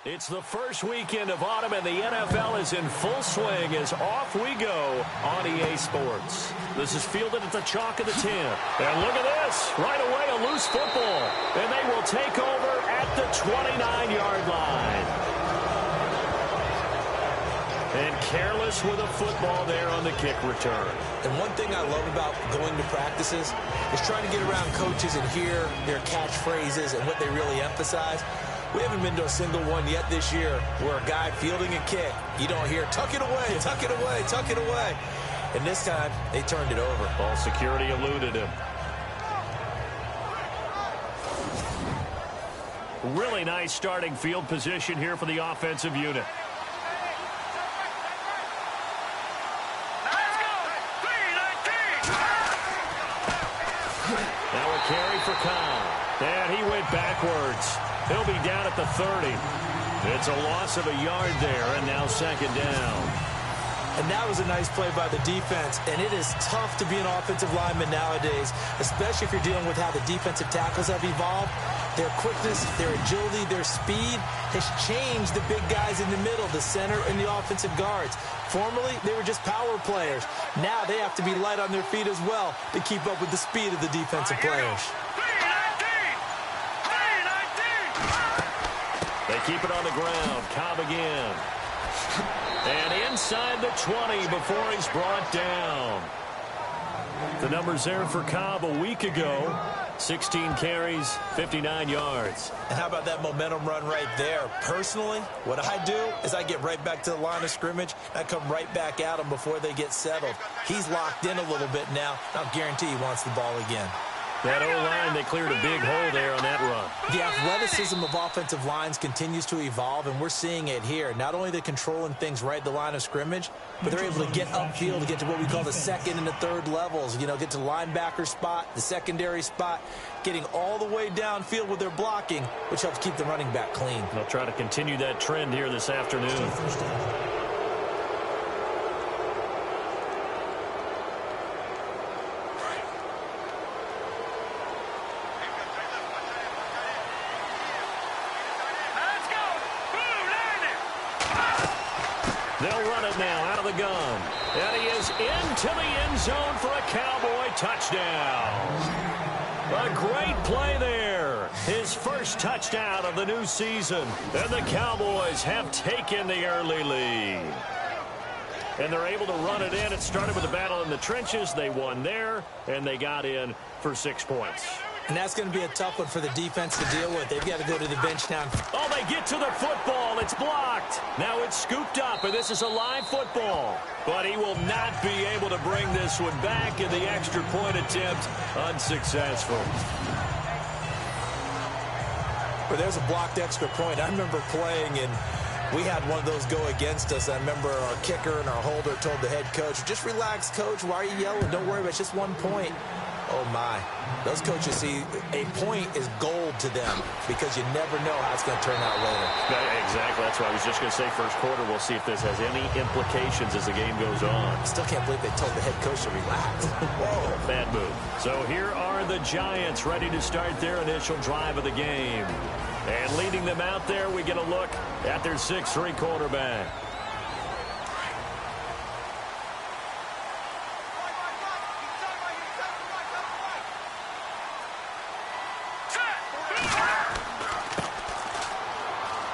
It's the first weekend of autumn, and the NFL is in full swing as off we go on EA Sports. This is fielded at the chalk of the 10. And look at this. Right away, a loose football. And they will take over at the 29-yard line. And careless with a football there on the kick return. And one thing I love about going to practices is trying to get around coaches and hear their catchphrases and what they really emphasize. We haven't been to a single one yet this year where a guy fielding a kick, you don't hear, tuck it away, tuck it away, tuck it away. And this time, they turned it over. Ball security eluded him. Really nice starting field position here for the offensive unit. Now a carry for Kyle. And he went backwards. He'll be down at the 30. It's a loss of a yard there, and now second down. And that was a nice play by the defense, and it is tough to be an offensive lineman nowadays, especially if you're dealing with how the defensive tackles have evolved. Their quickness, their agility, their speed has changed the big guys in the middle, the center, and the offensive guards. Formerly, they were just power players. Now they have to be light on their feet as well to keep up with the speed of the defensive players. They keep it on the ground. Cobb again. And inside the 20 before he's brought down. The numbers there for Cobb a week ago. 16 carries, 59 yards. And how about that momentum run right there? Personally, what I do is I get right back to the line of scrimmage. I come right back at them before they get settled. He's locked in a little bit now. I'll guarantee he wants the ball again. That O-line, they cleared a big hole there on that run. The athleticism of offensive lines continues to evolve, and we're seeing it here. Not only they're controlling things right at the line of scrimmage, but they're able to get upfield to get to what we call the second and the third levels. You know, get to the linebacker spot, the secondary spot, getting all the way downfield with their blocking, which helps keep the running back clean. They'll try to continue that trend here this afternoon. They'll run it now out of the gun. And he is into the end zone for a Cowboy touchdown. A great play there. His first touchdown of the new season. And the Cowboys have taken the early lead. And they're able to run it in. It started with a battle in the trenches. They won there, and they got in for 6 points. And that's going to be a tough one for the defense to deal with. They've got to go to the bench now. Oh, they get to the football. It's blocked. Now it's scooped up, and this is a live football. But he will not be able to bring this one back, in the extra point attempt unsuccessful. But there's a blocked extra point. I remember playing, and we had one of those go against us. I remember our kicker and our holder told the head coach, just relax, coach. Why are you yelling? Don't worry about it. It's just 1 point. Oh, my. Those coaches see a point is gold to them because you never know how it's going to turn out later. Exactly. That's why I was just going to say first quarter. We'll see if this has any implications as the game goes on. I still can't believe they told the head coach to relax. Whoa. Bad move. So here are the Giants ready to start their initial drive of the game. And leading them out there, we get a look at their 6'3" quarterback.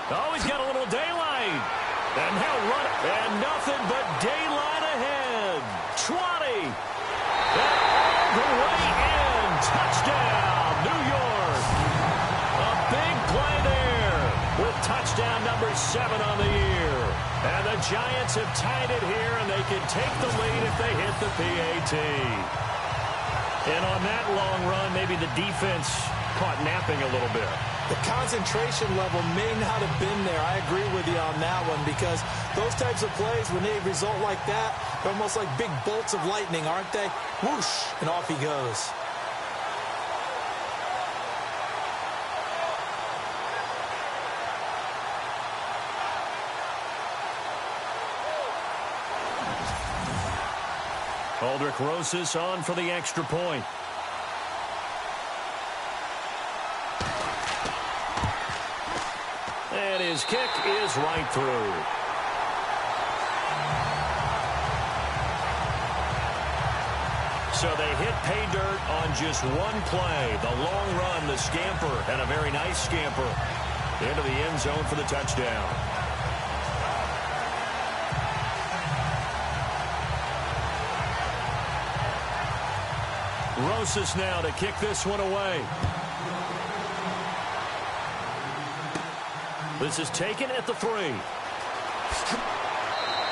Oh, he's got a little daylight. And now run it. And nothing but daylight ahead. 20. And all the way in. Touchdown, New York. A big play there with touchdown number 7 on the year. And the Giants have tied it here, and they can take the lead if they hit the PAT. And on that long run, maybe the defense caught napping a little bit. The concentration level may not have been there. I agree with you on that one because those types of plays, when they result like that, they're almost like big bolts of lightning, aren't they? Whoosh, and off he goes. Aldrich Rosas on for the extra point. And his kick is right through. So they hit pay dirt on just one play. The long run, the scamper, and a very nice scamper into the end zone for the touchdown. Rosas now to kick this one away. This is taken at the 3.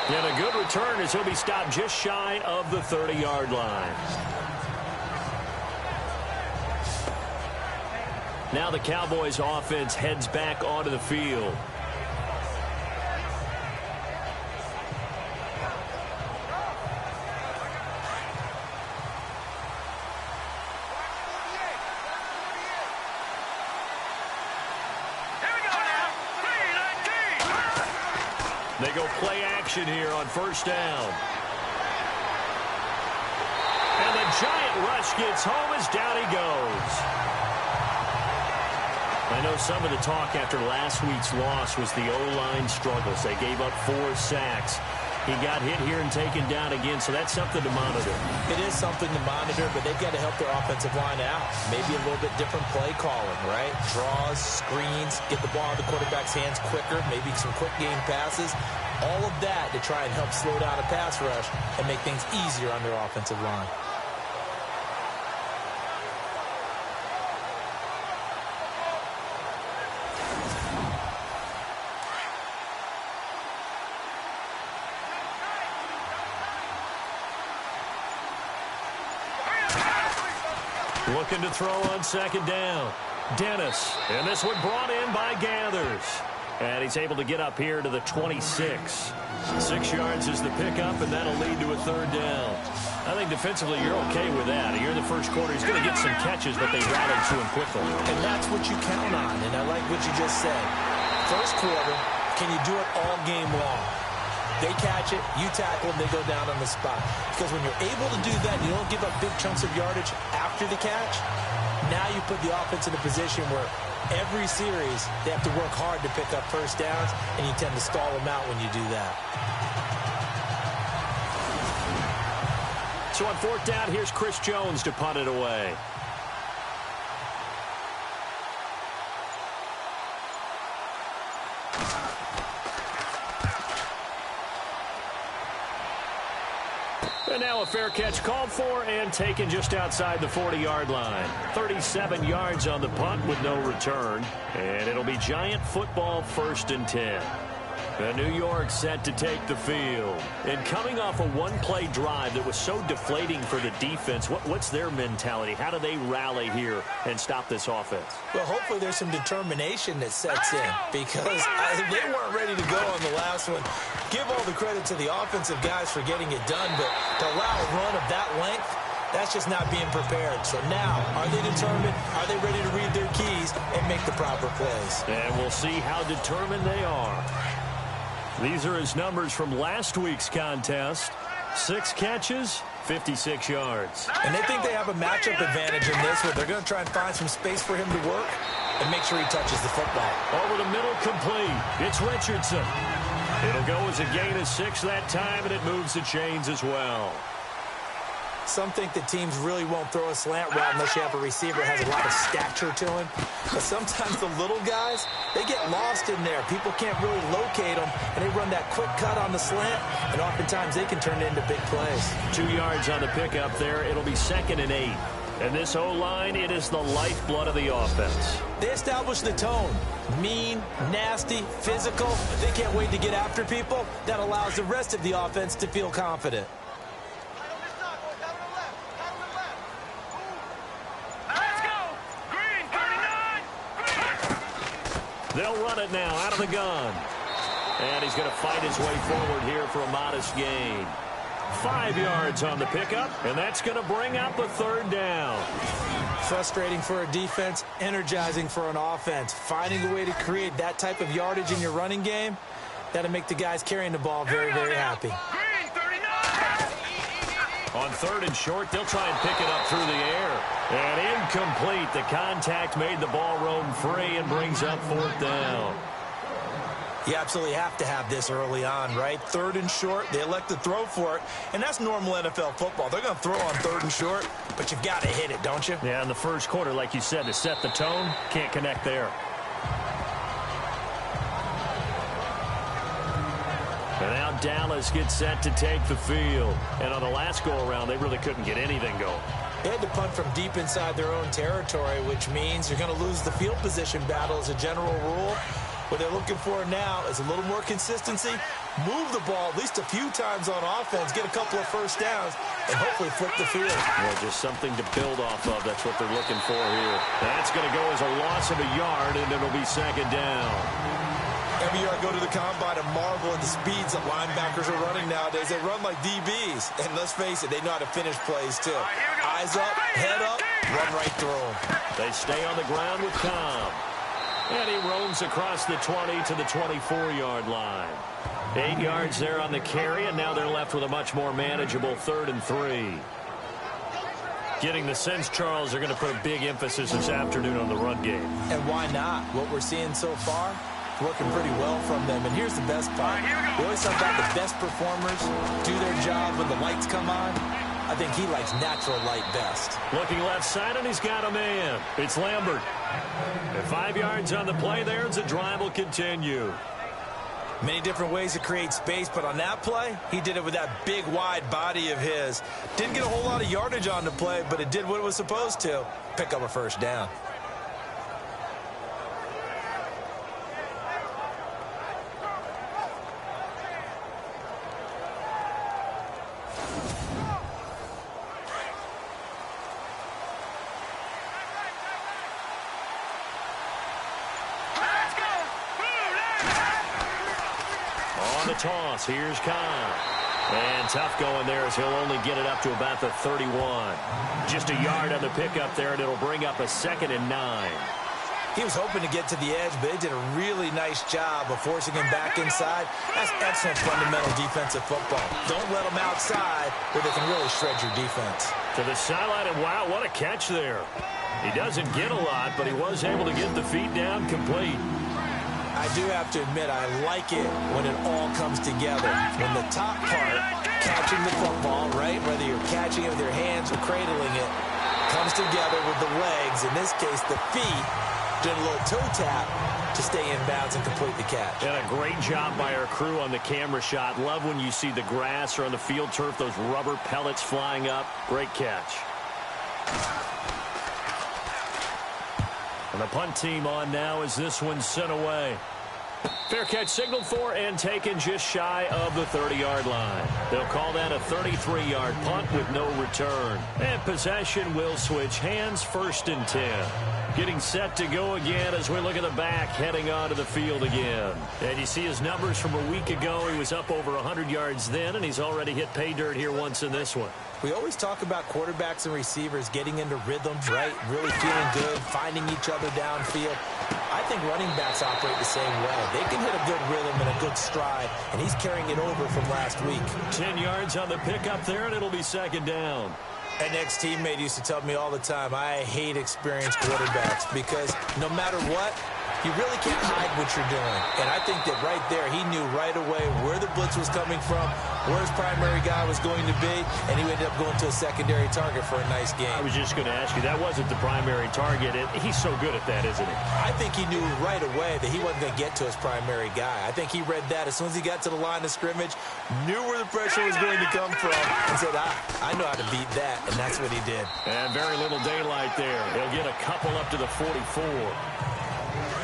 And a good return as he'll be stopped just shy of the 30-yard line. Now the Cowboys offense heads back onto the field. They go play action here on first down. And the giant rush gets home as down he goes. I know some of the talk after last week's loss was the O-line struggles. They gave up 4 sacks. He got hit here and taken down again, so that's something to monitor. It is something to monitor, but they've got to help their offensive line out. Maybe a little bit different play calling, right? Draws, screens, get the ball in the quarterback's hands quicker, maybe some quick game passes. All of that to try and help slow down a pass rush and make things easier on their offensive line. Looking to throw on second down. Dennis. And this one brought in by Gathers. And he's able to get up here to the 26. 6 yards is the pickup, and that'll lead to a third down. I think defensively you're okay with that. Here in the first quarter, he's going to get some catches, but they rallied to him quickly. And that's what you count on, and I like what you just said. First quarter, can you do it all game long? They catch it, you tackle them, they go down on the spot. Because when you're able to do that, you don't give up big chunks of yardage after the catch. Now you put the offense in a position where every series they have to work hard to pick up first downs, and you tend to stall them out when you do that. So on fourth down, here's Chris Jones to punt it away. And now a fair catch called for and taken just outside the 40-yard line. 37 yards on the punt with no return. And it'll be Giant football 1st and 10. And New York set to take the field. And coming off a one-play drive that was so deflating for the defense, what's their mentality? How do they rally here and stop this offense? Well, hopefully there's some determination that sets in, because they weren't ready to go on the last one. Give all the credit to the offensive guys for getting it done, but to allow a run of that length, that's just not being prepared. So now, are they determined? Are they ready to read their keys and make the proper plays? And we'll see how determined they are. These are his numbers from last week's contest. 6 catches, 56 yards. And they think they have a matchup advantage in this one. They're going to try and find some space for him to work and make sure he touches the football. Over the middle, complete. It's Richardson. It'll go as a gain of 6 that time, and it moves the chains as well. Some think that teams really won't throw a slant route unless you have a receiver that has a lot of stature to him. But sometimes the little guys, they get lost in there. People can't really locate them, and they run that quick cut on the slant, and oftentimes they can turn it into big plays. 2 yards on the pickup there. It'll be 2nd and 8. And this O-line, it is the lifeblood of the offense. They establish the tone. Mean, nasty, physical. They can't wait to get after people. That allows the rest of the offense to feel confident. They'll run it now out of the gun. And he's going to fight his way forward here for a modest gain. 5 yards on the pickup, and that's going to bring up a third down. Frustrating for a defense, energizing for an offense. Finding a way to create that type of yardage in your running game, that'll make the guys carrying the ball very, very happy. On 3rd and short, they'll try and pick it up through the air. And incomplete. The contact made the ball roam free and brings up 4th down. You absolutely have to have this early on, right? 3rd and short, they elect to throw for it, and that's normal NFL football. They're going to throw on 3rd and short, but you've got to hit it, don't you? Yeah, in the first quarter, like you said, to set the tone, can't connect there. And now Dallas gets set to take the field. And on the last go-around, they really couldn't get anything going. They had to punt from deep inside their own territory, which means you're going to lose the field position battle as a general rule. What they're looking for now is a little more consistency, move the ball at least a few times on offense, get a couple of first downs, and hopefully flip the field. Yeah, just something to build off of. That's what they're looking for here. That's going to go as a loss of a yard, and it'll be 2nd down. Every year I go to the combine and marvel at the speeds that linebackers are running nowadays. They run like DBs. And let's face it, they know how to finish plays too. Eyes up, head up, run right through them. They stay on the ground with Cobb. And he roams across the 20 to the 24-yard line. 8 yards there on the carry, and now they're left with a much more manageable 3rd and 3. Getting the sense, Charles, they're going to put a big emphasis this afternoon on the run game. And why not? What we're seeing so far, working pretty well from them. And here's the best part. We always talk about the best performers do their job when the lights come on. I think he likes natural light best. Looking left side, and he's got a man. It's Lambert. And 5 yards on the play there as the drive will continue. Many different ways to create space, but on that play, he did it with that big, wide body of his. Didn't get a whole lot of yardage on the play, but it did what it was supposed to. Pick up a first down. Toss. Here's Cobb. And tough going there as he'll only get it up to about the 31. Just a yard on the pickup there, and it'll bring up a 2nd and 9. He was hoping to get to the edge, but they did a really nice job of forcing him back inside. That's excellent fundamental defensive football. Don't let them outside where they can really shred your defense. To the sideline, and wow, what a catch there. He doesn't get a lot, but he was able to get the feet down complete. I do have to admit, I like it when it all comes together. When the top part, catching the football, right, whether you're catching it with your hands or cradling it, comes together with the legs, in this case the feet, doing a little toe tap to stay in bounds and complete the catch. And a great job by our crew on the camera shot. Love when you see the grass or on the field turf, those rubber pellets flying up. Great catch. And the punt team on now as this one's sent away. Fair catch signaled for and taken just shy of the 30-yard line. They'll call that a 33-yard punt with no return. And possession will switch hands, 1st and 10. Getting set to go again as we look at the back, heading onto the field again. And you see his numbers from a week ago. He was up over 100 yards then, and he's already hit pay dirt here once in this one. We always talk about quarterbacks and receivers getting into rhythm, right? Really feeling good, finding each other downfield. I think running backs operate the same way. They can hit a good rhythm and a good stride, and he's carrying it over from last week. 10 yards on the pickup there, and it'll be 2nd down. An ex-teammate used to tell me all the time, I hate experienced quarterbacks because no matter what, you really can't hide what you're doing. And I think that right there, he knew right away where the blitz was coming from, where his primary guy was going to be, and he ended up going to a secondary target for a nice game. I was just going to ask you, that wasn't the primary target. He's so good at that, isn't he? I think he knew right away that he wasn't going to get to his primary guy. I think he read that as soon as he got to the line of scrimmage, knew where the pressure was going to come from, and said, I know how to beat that, and that's what he did. And very little daylight there. He'll get a couple up to the 44.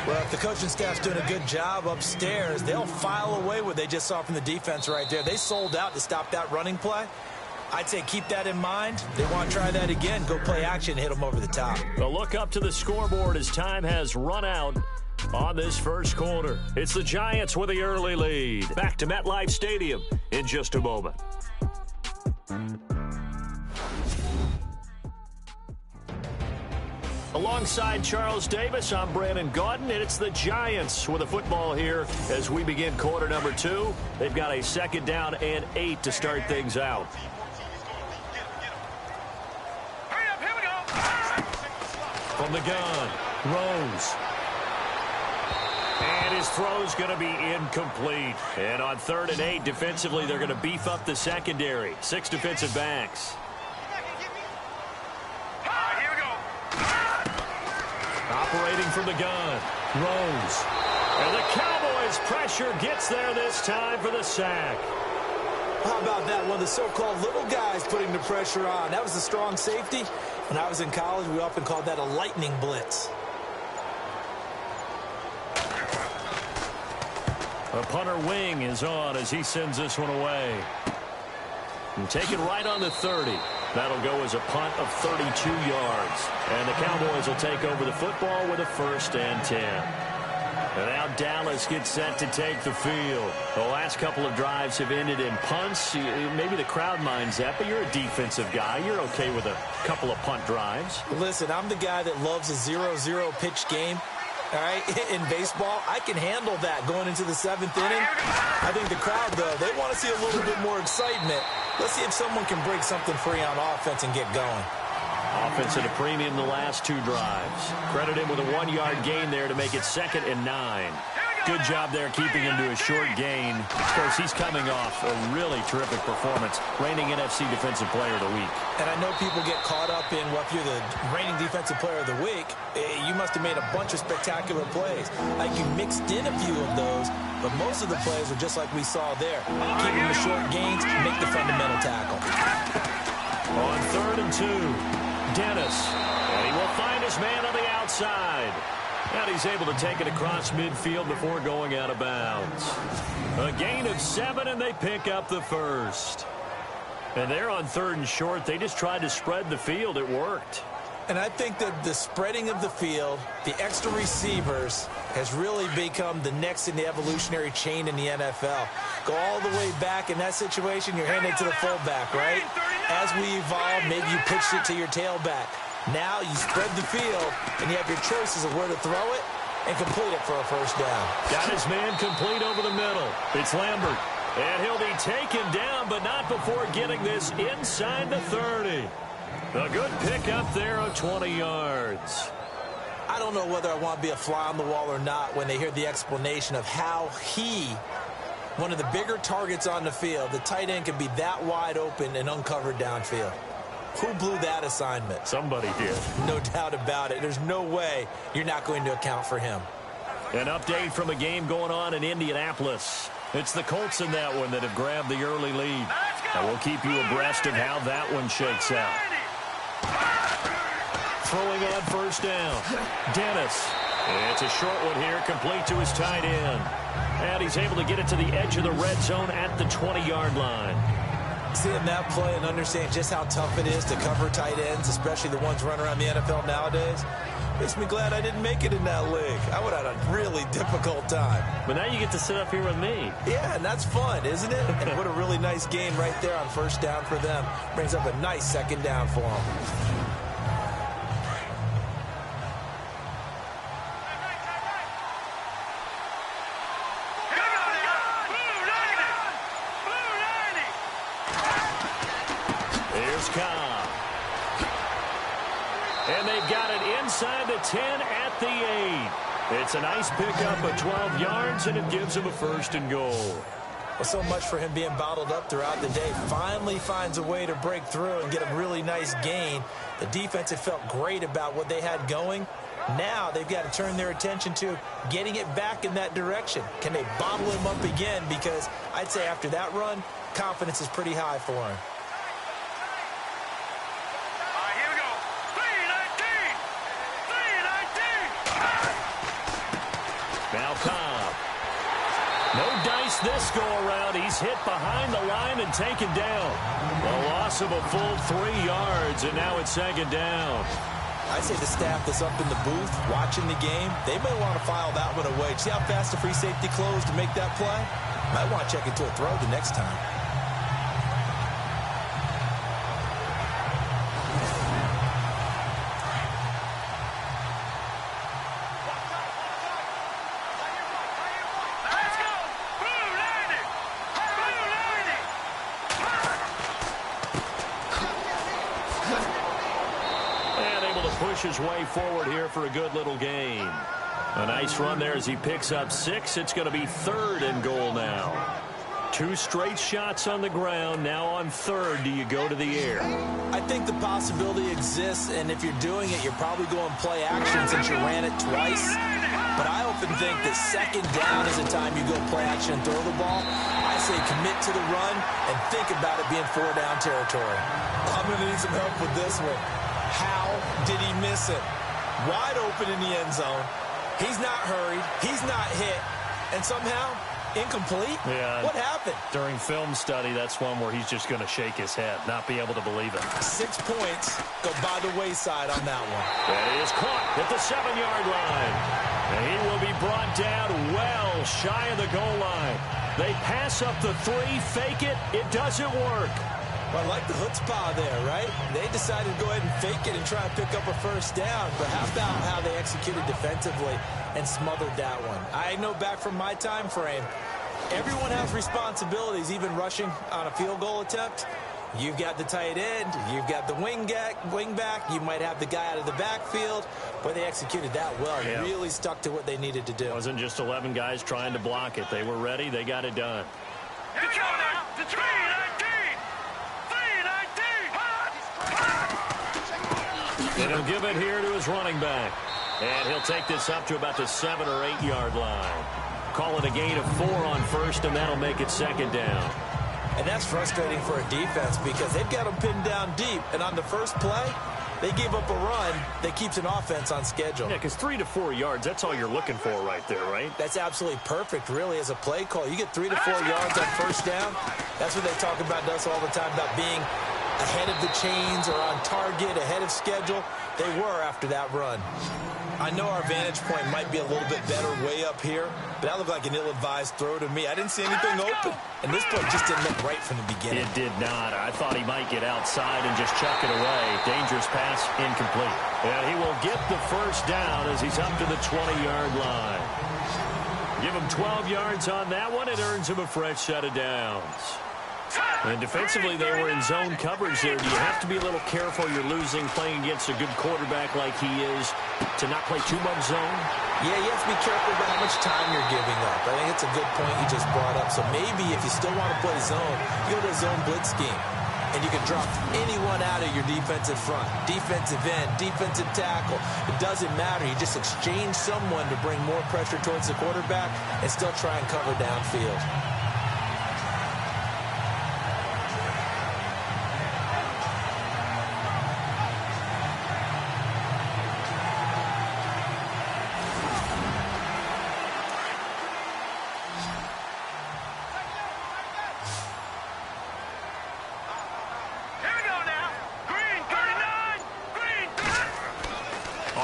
Well, if the coaching staff's doing a good job upstairs, they'll file away what they just saw from the defense right there. They sold out to stop that running play. I'd say keep that in mind. They want to try that again. Go play action, hit them over the top. A look up to the scoreboard as time has run out on this first quarter. It's the Giants with the early lead. Back to MetLife Stadium in just a moment. Alongside Charles Davis, I'm Brandon Gaudin, and it's the Giants with the football here as we begin quarter number 2. They've got a 2nd down and 8 to start things out. From the gun, Rose. And His throw's going to be incomplete. And on 3rd and 8, defensively, they're going to beef up the secondary. 6 defensive backs. Here we go. Operating from the gun. Rose. And the Cowboys' pressure gets there this time for the sack. How about that? One of the so-called little guys putting the pressure on. That was a strong safety. When I was in college, we often called that a lightning blitz. A punter wing is on as he sends this one away. And take it right on the 30. That'll go as a punt of 32 yards. And the Cowboys will take over the football with a 1st and 10. And now Dallas gets set to take the field. The last couple of drives have ended in punts. Maybe the crowd minds that, but you're a defensive guy. You're okay with a couple of punt drives. Listen, I'm the guy that loves a 0-0 pitch game. All right, in baseball, I can handle that going into the 7th inning. I think the crowd, though, they want to see a little bit more excitement. Let's see if someone can break something free on offense and get going. Offense at a premium the last 2 drives. Credit him with a 1-yard gain there to make it 2nd and 9. Good job there keeping him to a short gain. Of course, he's coming off a really terrific performance, reigning NFC Defensive Player of the Week. And I know people get caught up in, well, if you're the reigning Defensive Player of the Week, you must have made a bunch of spectacular plays. Like you mixed in a few of those, but most of the plays were just like we saw there. Keeping the short gains, make the fundamental tackle. On 3rd and 2, Dennis. And he will find his man on the outside. And he's able to take it across midfield before going out of bounds. A gain of 7, and they pick up the 1st. And they're on 3rd and short. They just tried to spread the field. It worked. And I think that the spreading of the field, the extra receivers, has really become the next in the evolutionary chain in the NFL. Go all the way back in that situation, you're handing it to the fullback, right? As we evolve, maybe you pitched it to your tailback. Now you spread the field, and you have your choices of where to throw it and complete it for a 1st down. Got his man complete over the middle. It's Lambert. And he'll be taken down, but not before getting this inside the 30. A good pickup there of 20 yards. I don't know whether I want to be a fly on the wall or not when they hear the explanation of how one of the bigger targets on the field, the tight end can be that wide open and uncovered downfield. Who blew that assignment? Somebody did. No doubt about it. There's no way you're not going to account for him. An update from a game going on in Indianapolis. It's the Colts in that one that have grabbed the early lead. And we'll keep you abreast of how that one shakes out. Throwing on 1st down. Dennis. It's a short one here, complete to his tight end. And he's able to get it to the edge of the red zone at the 20-yard line. Seeing that play and understand just how tough it is to cover tight ends, especially the ones running around the NFL nowadays, makes me glad I didn't make it in that league. I would have had a really difficult time. But now you get to sit up here with me. Yeah, and that's fun, isn't it? And what a really nice game right there on 1st down for them. Brings up a nice 2nd down for them. And they've got it inside the 10 at the 8. It's a nice pickup of 12 yards, and it gives him a 1st and goal. Well, so much for him being bottled up throughout the day. Finally finds a way to break through and get a really nice gain. The defense had felt great about what they had going. Now they've got to turn their attention to getting it back in that direction. Can they bottle him up again? Because I'd say after that run, confidence is pretty high for him. Now Cobb. No dice this go-around. He's hit behind the line and taken down. A loss of a full 3 yards, and now it's 2nd down. I'd say the staff that's up in the booth watching the game, they may want to file that one away. See how fast the free safety closed to make that play? Might want to check it to a throw the next time. Push his way forward here for a good little gain. A nice run there as he picks up 6. It's going to be 3rd and goal now. 2 straight shots on the ground. Now on 3rd, do you go to the air? I think the possibility exists, and if you're doing it, you're probably going play action since you ran it twice. But I often think that 2nd down is the time you go play action and throw the ball. I say commit to the run and think about it being 4-down territory. I'm going to need some help with this one. How did he miss it? Wide open in the end zone. He's not hurried. He's not hit. And somehow, incomplete? Yeah. What happened? During film study, that's one where he's just going to shake his head, not be able to believe it. 6 points go by the wayside on that one. That is caught at the 7-yard line. And he will be brought down well shy of the goal line. They pass up the 3, fake it. It doesn't work. Well, I like the chutzpah there, right? They decided to go ahead and fake it and try and pick up a 1st down. But how about how they executed defensively and smothered that one? I know back from my time frame, everyone has responsibilities, even rushing on a field goal attempt. You've got the tight end. You've got the wing back. You might have the guy out of the backfield. But they executed that well. Yeah. Really stuck to what they needed to do. It wasn't just 11 guys trying to block it. They were ready. They got it done. Here we go now. The 3-19. 3-19. And he'll give it here to his running back. And he'll take this up to about the 7- or 8-yard line. Call it a gain of 4 on 1st, and that'll make it 2nd down. And that's frustrating for a defense because they've got them pinned down deep. And on the first play, they gave up a run that keeps an offense on schedule. Yeah, because 3 to 4 yards, that's all you're looking for right there, right? That's absolutely perfect, really, as a play call. You get 3 to 4 yards on 1st down. That's what they talk about to us all the time, about being ahead of the chains or on target, ahead of schedule. They were after that run. I know our vantage point might be a little bit better way up here, but that looked like an ill-advised throw to me. I didn't see anything open, and this play just didn't look right from the beginning. It did not. I thought he might get outside and just chuck it away. Dangerous pass, incomplete. And he will get the 1st down as he's up to the 20-yard line. Give him 12 yards on that one. It earns him a fresh set of downs. And defensively, they were in zone coverage there. Do you have to be a little careful? You're losing playing against a good quarterback like he is to not play too much zone? Yeah, you have to be careful about how much time you're giving up. I think it's a good point you just brought up. So maybe if you still want to play zone, you go to a zone blitz scheme. And you can drop anyone out of your defensive front. Defensive end, defensive tackle. It doesn't matter. You just exchange someone to bring more pressure towards the quarterback and still try and cover downfield.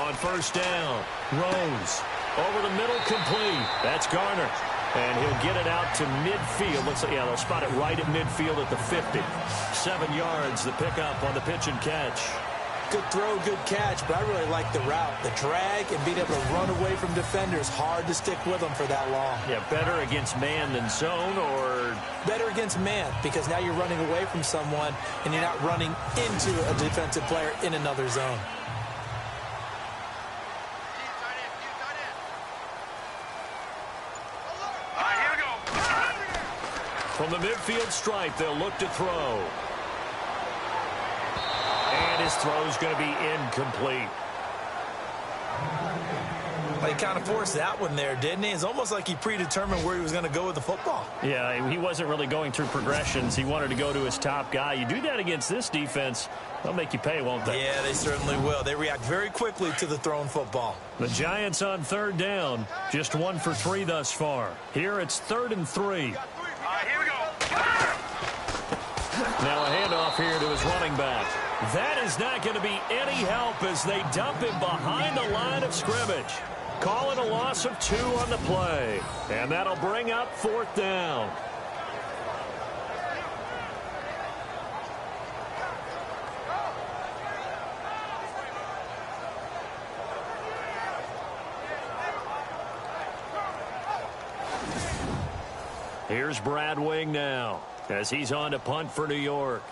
On 1st down, Rose over the middle, complete. That's Garner. And he'll get it out to midfield. Looks like, yeah, they'll spot it right at midfield at the 50. 7 yards, the pickup on the pitch and catch. Good throw, good catch, but I really like the route. The drag and being able to run away from defenders. Hard to stick with them for that long. Yeah, better against man than zone, or? Better against man, because now you're running away from someone and you're not running into a defensive player in another zone. From the midfield stripe, they'll look to throw. And his throw's going to be incomplete. Well, he kind of forced that one there, didn't he? It's almost like he predetermined where he was going to go with the football. Yeah, he wasn't really going through progressions. He wanted to go to his top guy. You do that against this defense, they'll make you pay, won't they? Yeah, they certainly will. They react very quickly to the thrown football. The Giants on 3rd down, just 1 for 3 thus far. Here it's 3rd and 3. Here we go. Now a handoff here to his running back. That is not going to be any help as they dump him behind the line of scrimmage. Call it a loss of 2 on the play. And that'll bring up 4th down. Here's Brad Wing now as he's on to punt for New York.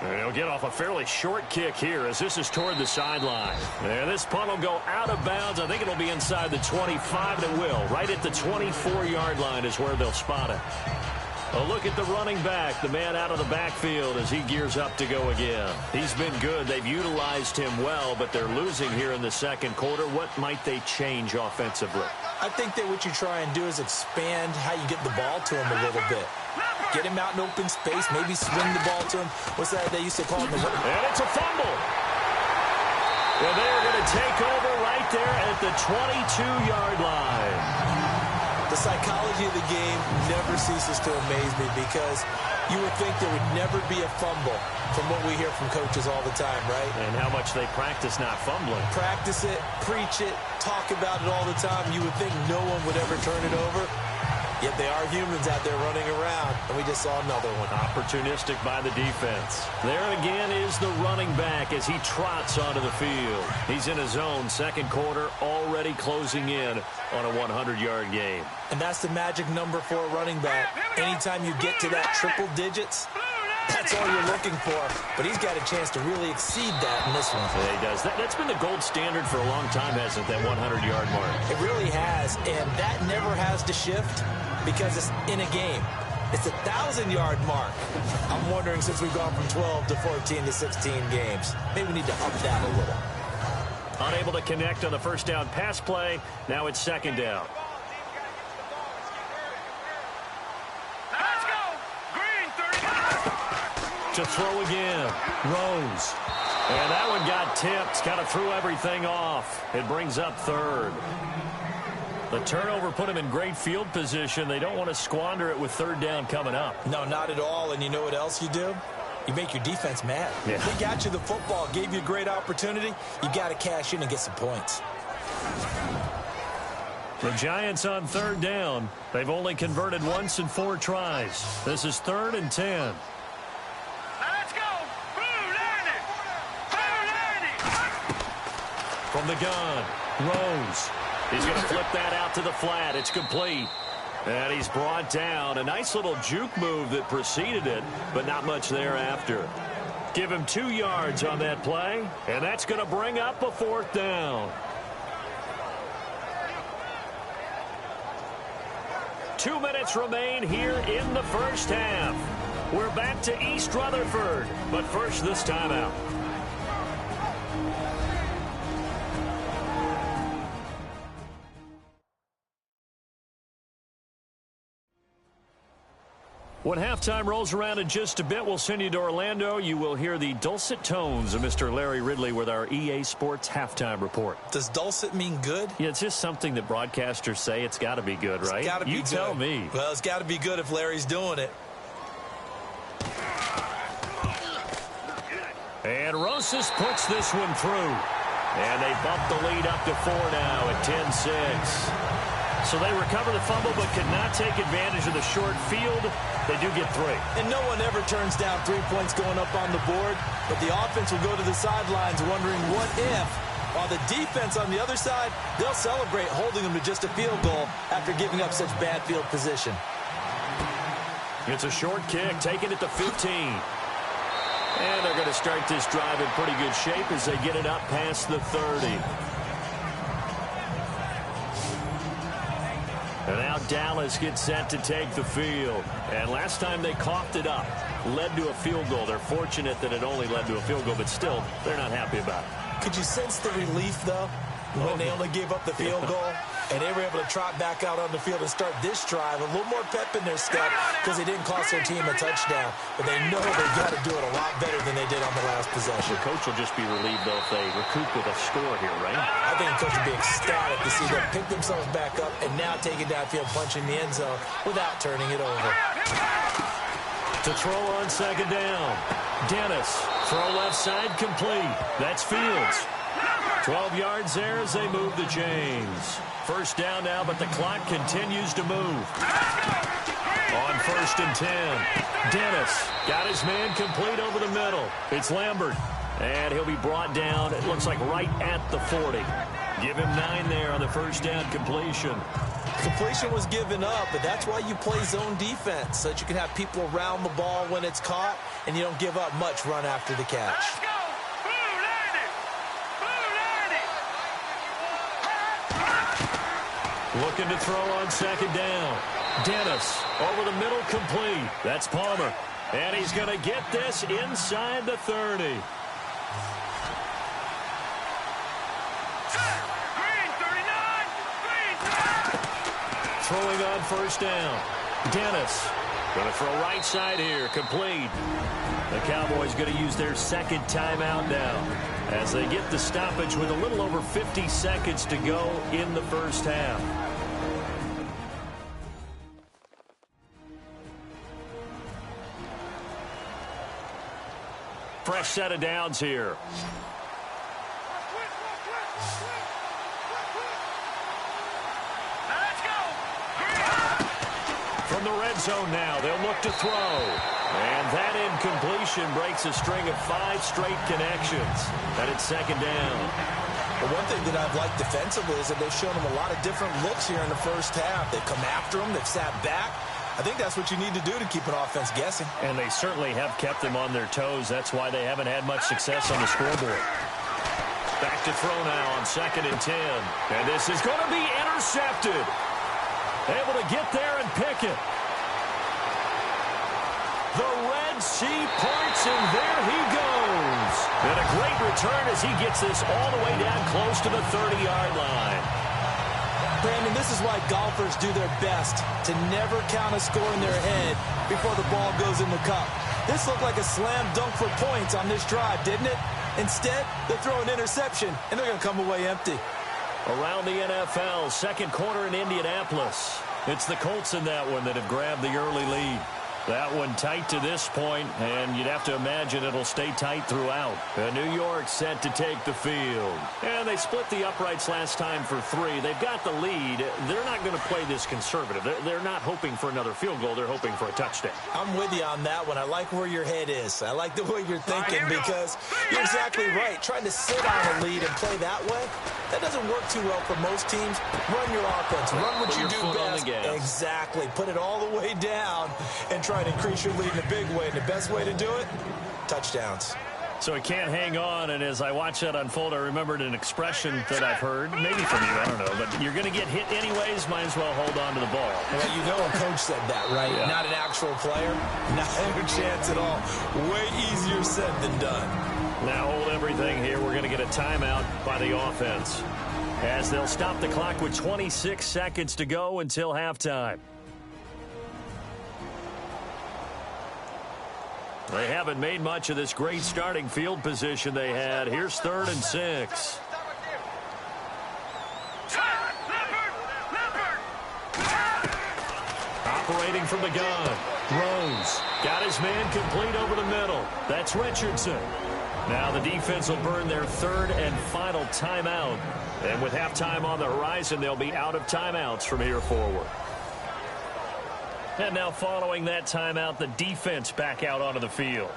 And he'll get off a fairly short kick here as this is toward the sideline. And this punt will go out of bounds. I think it'll be inside the 25, and it will. Right at the 24-yard line is where they'll spot it. A look at the running back, the man out of the backfield as he gears up to go again. He's been good. They've utilized him well, but they're losing here in the second quarter. What might they change offensively? I think that what you try and do is expand how you get the ball to him a little bit. Get him out in open space, maybe swing the ball to him. What's that they used to call him? And it's a fumble. Well, they're going to take over right there at the 22-yard line. The psychology of the game never ceases to amaze me because you would think there would never be a fumble from what we hear from coaches all the time, right? And how much they practice not fumbling. Practice it, preach it, talk about it all the time. You would think no one would ever turn it over. Yet they are humans out there running around, and we just saw another one. Opportunistic by the defense. There again is the running back as he trots onto the field. He's in his zone, second quarter, already closing in on a 100-yard game. And that's the magic number for a running back. Anytime you get to that triple digits, that's all you're looking for. But he's got a chance to really exceed that in this one. Yeah, he does. That's been the gold standard for a long time, hasn't it, that 100-yard mark? It really has, and that never has to shift because it's in a game. It's a 1,000-yard mark. I'm wondering, since we've gone from 12 to 14 to 16 games, maybe we need to up that a little. Unable to connect on the first down pass play. Now it's second down. Let's go. Green, 35. To throw again. Rose. And that one got tipped. Kind of threw everything off. It brings up third. The turnover put him in great field position. They don't want to squander it with third down coming up. No, not at all. And you know what else you do? You make your defense mad. Yeah. They got you the football, gave you a great opportunity. You got to cash in and get some points. The Giants on third down. They've only converted once in 4 tries. This is 3rd and 10. Let's go. Blue landing. Blue landing. From the gun, Rose. He's going to flip that out to the flat. It's complete. And he's brought down. A nice little juke move that preceded it, but not much thereafter. Give him 2 yards on that play, and that's going to bring up a 4th down. 2 minutes remain here in the first half. We're back to East Rutherford, but first this timeout. When halftime rolls around in just a bit, we'll send you to Orlando. You will hear the dulcet tones of Mr. Larry Ridley with our EA Sports halftime report. Does dulcet mean good? Yeah, it's just something that broadcasters say. It's got to be good, right? It's got to be good. You tell me. Well, it's got to be good if Larry's doing it. And Rosas puts this one through. And they bump the lead up to 4 now at 10-6. So they recover the fumble but could not take advantage of the short field. They do get 3. And no one ever turns down 3 points going up on the board. But the offense will go to the sidelines wondering what if. While the defense on the other side, they'll celebrate holding them to just a field goal after giving up such bad field position. It's a short kick, taking it to 15. And they're going to start this drive in pretty good shape as they get it up past the 30. And now Dallas gets set to take the field. And last time they coughed it up, led to a field goal. They're fortunate that it only led to a field goal, but still, they're not happy about it. Could you sense the relief, though, when they only gave up the field goal? And they were able to trot back out on the field and start this drive. A little more pep in their step because they didn't cost their team a touchdown. But they know they've got to do it a lot better than they did on the last possession. The coach will just be relieved, though, if they recoup with a score here, right? I think the coach will be ecstatic to see them pick themselves back up and now take it downfield, punching the end zone without turning it over. To throw on second down. Dennis, throw left side complete. That's Fields. 12 yards there as they move the chains. First down now, but the clock continues to move. On 1st and 10. Dennis got his man complete over the middle. It's Lambert. And he'll be brought down, it looks like right at the 40. Give him 9 there on the first down completion. Completion was given up, but that's why you play zone defense, so that you can have people around the ball when it's caught, and you don't give up much run after the catch. Let's go. Blue landed. Blue landed. Looking to throw on second down. Dennis over the middle, complete. That's Palmer. And he's going to get this inside the 30. Green 39. Green 39. Throwing on first down. Dennis going to throw right side here, complete. The Cowboys going to use their second timeout now as they get the stoppage with a little over 50 seconds to go in the first half. Fresh set of downs here. Let's go. From the red zone now, they'll look to throw. And that incompletion breaks a string of 5 straight connections. And it's second down. But one thing that I've liked defensively is that they've shown them a lot of different looks here in the first half. They've come after them. They've sat back. I think that's what you need to do to keep an offense guessing. And they certainly have kept them on their toes. That's why they haven't had much success on the scoreboard. Back to throw now on second and 10. And this is going to be intercepted. Able to get there and pick it. The Red Sea parts, and there he goes. And a great return as he gets this all the way down close to the 30-yard line. Brandon, this is why golfers do their best to never count a score in their head before the ball goes in the cup. This looked like a slam dunk for points on this drive, didn't it? Instead, they throw an interception, and they're going to come away empty. Around the NFL, second quarter in Indianapolis. It's the Colts in that one that have grabbed the early lead. That one tight to this point, and you'd have to imagine it'll stay tight throughout. New York set to take the field. And they split the uprights last time for 3. They've got the lead. They're not going to play this conservative. They're not hoping for another field goal. They're hoping for a touchdown. I'm with you on that one. I like where your head is. I like the way you're thinking because you're exactly right. Trying to sit on a lead and play that way, that doesn't work too well for most teams. Run your offense. Run what you do best. Exactly. Put it all the way down and try and increase your lead in a big way. And the best way to do it, touchdowns. So he can't hang on, and as I watch that unfold, I remembered an expression that I've heard, maybe from you, I don't know, but you're going to get hit anyways, might as well hold on to the ball. Well, you know a coach said that, right? Yeah. Not an actual player. Not a chance at all. Way easier said than done. Now hold everything here. We're going to get a timeout by the offense as they'll stop the clock with 26 seconds to go until halftime. They haven't made much of this great starting field position they had. Here's 3rd and 6. Operating from the gun. Rose got his man complete over the middle. That's Richardson. Now the defense will burn their 3rd and final timeout. And with halftime on the horizon, they'll be out of timeouts from here forward. And now following that timeout, the defense back out onto the field.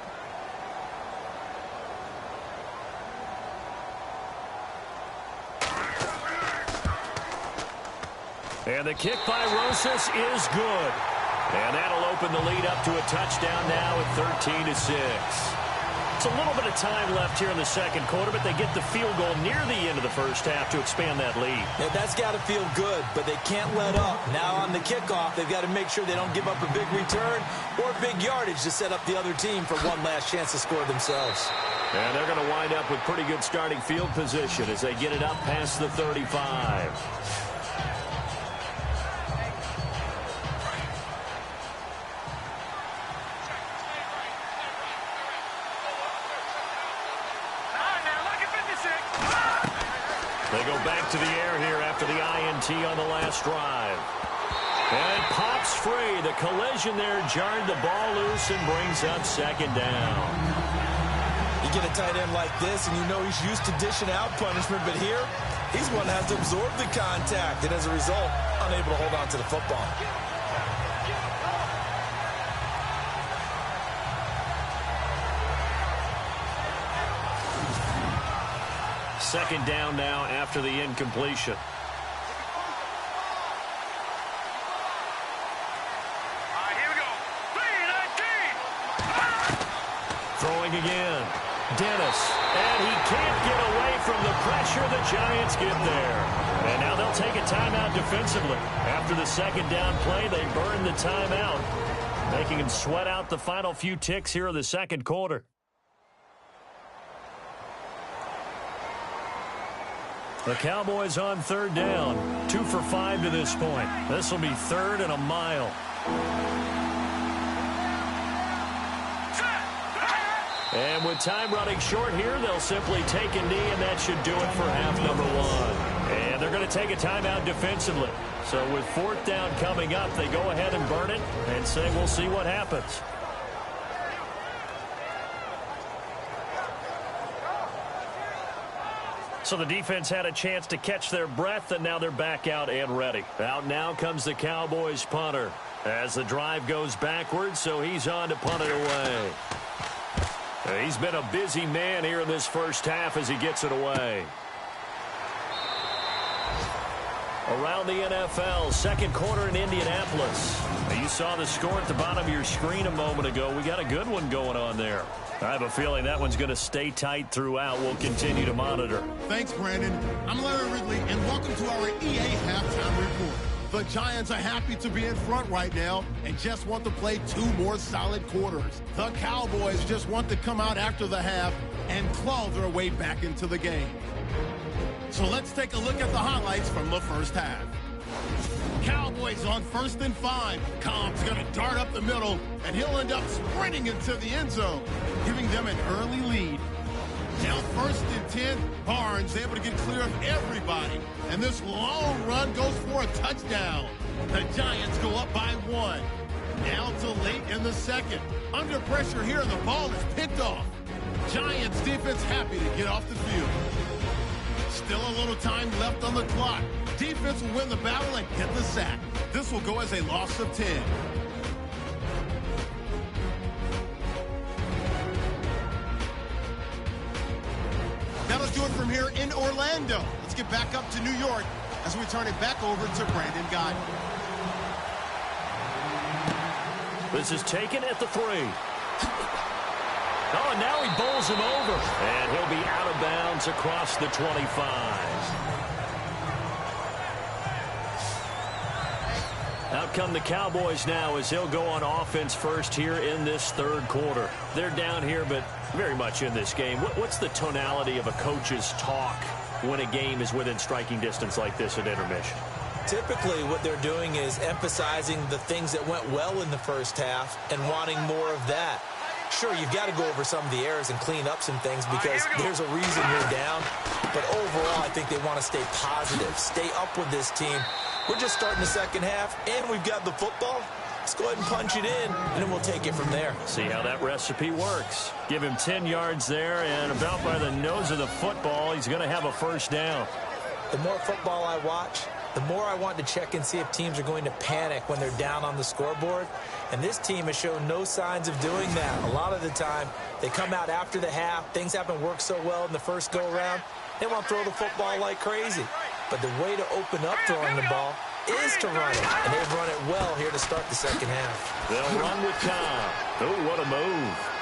And the kick by Rosas is good. And that'll open the lead up to a touchdown now at 13-6. It's a little bit of time left here in the second quarter, but they get the field goal near the end of the first half to expand that lead. Yeah, that's got to feel good, but they can't let up. Now on the kickoff, they've got to make sure they don't give up a big return or big yardage to set up the other team for one last chance to score themselves. And they're going to wind up with pretty good starting field position as they get it up past the 35. They go back to the air here after the INT on the last drive. And it pops free. The collision there jarred the ball loose and brings up second down. You get a tight end like this, and you know he's used to dishing out punishment, but here, he's one that has to absorb the contact, and as a result, unable to hold on to the football. Second down now after the incompletion. again. Dennis, and he can't get away from the pressure. The Giants get there. And now they'll take a timeout defensively. After the second down play, they burn the timeout, making him sweat out the final few ticks here in the second quarter. The Cowboys on third down. 2 for 5 to this point. This will be 3rd and a mile. And with time running short here, they'll simply take a knee, and that should do it for half number 1. And they're going to take a timeout defensively. So with 4th down coming up, they go ahead and burn it and say we'll see what happens. So the defense had a chance to catch their breath, and now they're back out and ready. Out now comes the Cowboys punter as the drive goes backwards, so he's on to punt it away. He's been a busy man here in this first half as he gets it away. Around the NFL, second quarter in Indianapolis. You saw the score at the bottom of your screen a moment ago. We got a good one going on there. I have a feeling that one's going to stay tight throughout. We'll continue to monitor. Thanks, Brandon. I'm Larry Ridley, and welcome to our EA Halftime Report. The Giants are happy to be in front right now and just want to play 2 more solid quarters. The Cowboys just want to come out after the half and claw their way back into the game. So let's take a look at the highlights from the first half. Cowboys on 1st and 5. Cobb's going to dart up the middle, and he'll end up sprinting into the end zone, giving them an early lead. Now 1st and 10, Barnes able to get clear of everybody, and this long run goes for a touchdown. The Giants go up by 1. Now to late in the second. Under pressure here, and the ball is picked off. Giants defense happy to get off the field. Still a little time left on the clock. Defense will win the battle and get the sack. This will go as a loss of 10. That'll do it from here in Orlando. Let's get back up to New York as we turn it back over to Brandon Godden. This is taken at the 3. Oh, and now he bowls him over. And he'll be out of bounds across the 25. Out come the Cowboys now as they'll go on offense first here in this third quarter. They're down here, but very much in this game. What's the tonality of a coach's talk when a game is within striking distance like this at intermission? Typically, what they're doing is emphasizing the things that went well in the first half and wanting more of that. Sure, you've got to go over some of the errors and clean up some things because there's a reason you're down. But overall, I think they want to stay positive, stay up with this team. We're just starting the second half, and we've got the football. Let's go ahead and punch it in, and then we'll take it from there. See how that recipe works. Give him 10 yards there, and about by the nose of the football, he's going to have a first down. The more football I watch, the more I want to check and see if teams are going to panic when they're down on the scoreboard. And this team has shown no signs of doing that. A lot of the time, they come out after the half. Things haven't worked so well in the first go-around. They want to throw the football like crazy. But the way to open up throwing the ball is to run it. And they've run it well here to start the second half. They'll run with Cobb. Oh, what a move.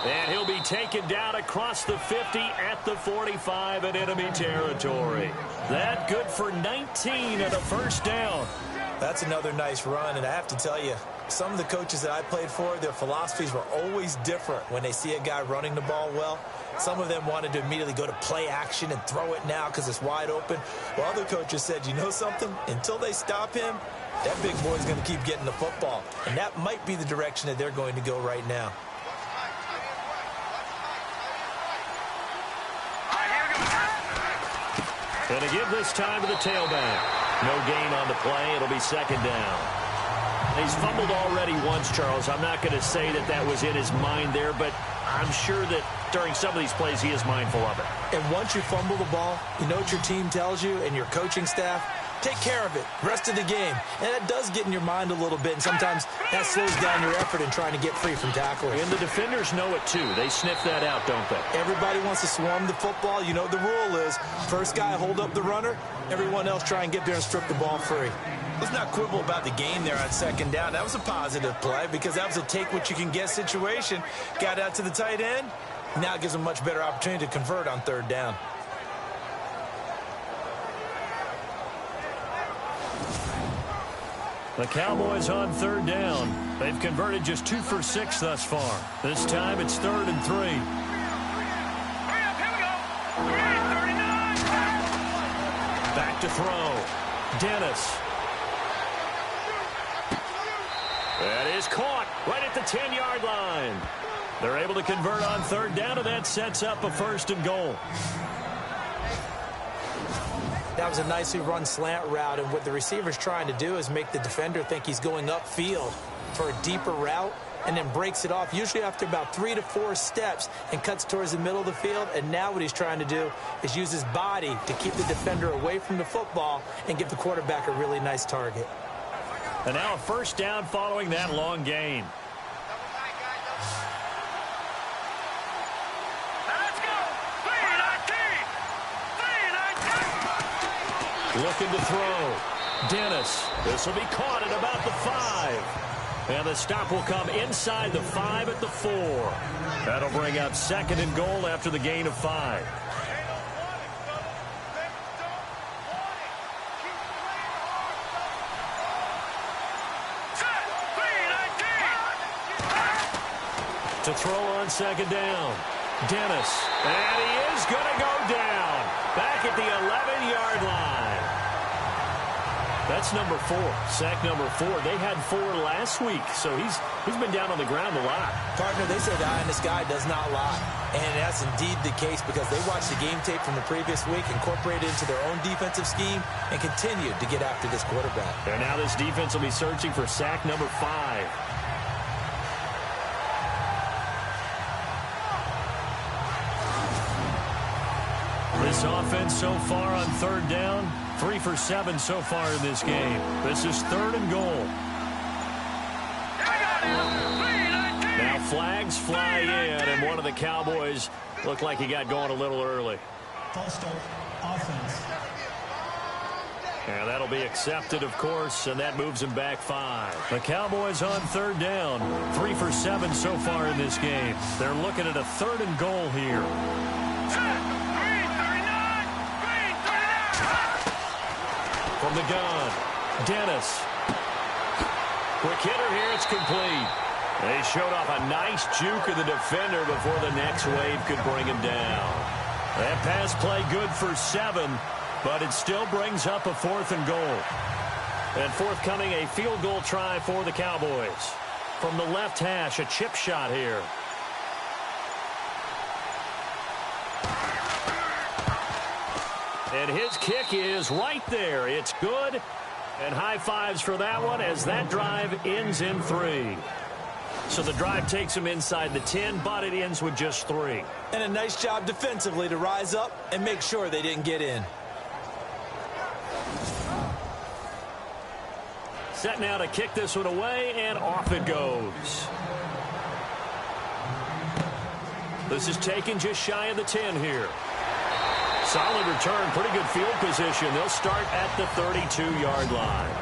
And he'll be taken down across the 50 at the 45 in enemy territory. That good for 19 and a first down. That's another nice run, and I have to tell you, some of the coaches that I played for, their philosophies were always different when they see a guy running the ball well. Some of them wanted to immediately go to play action and throw it now because it's wide open. While other coaches said, you know something? Until they stop him, that big boy's going to keep getting the football. And that might be the direction that they're going to go right now. And to give this time to the tailback. No gain on the play. It'll be second down. He's fumbled already once, Charles. I'm not going to say that that was in his mind there, but I'm sure that during some of these plays he is mindful of it. And once you fumble the ball, you know what your team tells you and your coaching staff? Take care of it. Rest of the game. And that does get in your mind a little bit, and sometimes that slows down your effort in trying to get free from tacklers. And the defenders know it too. They sniff that out, don't they? Everybody wants to swarm the football. You know the rule is first guy hold up the runner, everyone else try and get there and strip the ball free. Let's not quibble about the game there on second down. That was a positive play because that was a take-what-you-can-get situation. Got out to the tight end. Now it gives them a much better opportunity to convert on third down. The Cowboys on third down. They've converted just 2 for 6 thus far. This time it's 3rd and 3. Hurry up, here we go. 39. Back to throw. Dennis. That is caught right at the 10-yard line. They're able to convert on third down, and that sets up a 1st and goal. That was a nicely run slant route, and what the receiver's trying to do is make the defender think he's going upfield for a deeper route and then breaks it off, usually after about 3 to 4 steps, and cuts towards the middle of the field. And now what he's trying to do is use his body to keep the defender away from the football and give the quarterback a really nice target. And now a 1st down following that long gain. Let's go. 3-19. Looking to throw. Dennis. This will be caught at about the 5. And the stop will come inside the 5 at the 4. That'll bring up 2nd and goal after the gain of 5. To throw on 2nd down. Dennis. And he is going to go down. Back at the 11-yard line. That's number 4. Sack number 4. They had 4 last week, so he's been down on the ground a lot. Partner, they say the eye in the sky does not lie. And that's indeed the case because they watched the game tape from the previous week, incorporated it into their own defensive scheme, and continued to get after this quarterback. And now this defense will be searching for sack number 5. This offense so far on third down, 3 for 7 so far in this game. This is 3rd and goal. Now flags fly in, and one of the Cowboys looked like he got going a little early. False start, offense. And that'll be accepted, of course, and that moves him back 5. The Cowboys on third down, 3 for 7 so far in this game. They're looking at a 3rd and goal here. From the gun, Dennis. Quick hitter here, it's complete. They showed off a nice juke of the defender before the next wave could bring him down. That pass play good for 7, but it still brings up a 4th and goal. And forthcoming, a field goal try for the Cowboys. From the left hash, a chip shot here. And his kick is right there. It's good. And high fives for that one as that drive ends in 3. So the drive takes him inside the 10, but it ends with just 3. And a nice job defensively to rise up and make sure they didn't get in. Set now to kick this one away, and off it goes. This is taken just shy of the 10 here. Solid return, pretty good field position. They'll start at the 32-yard line.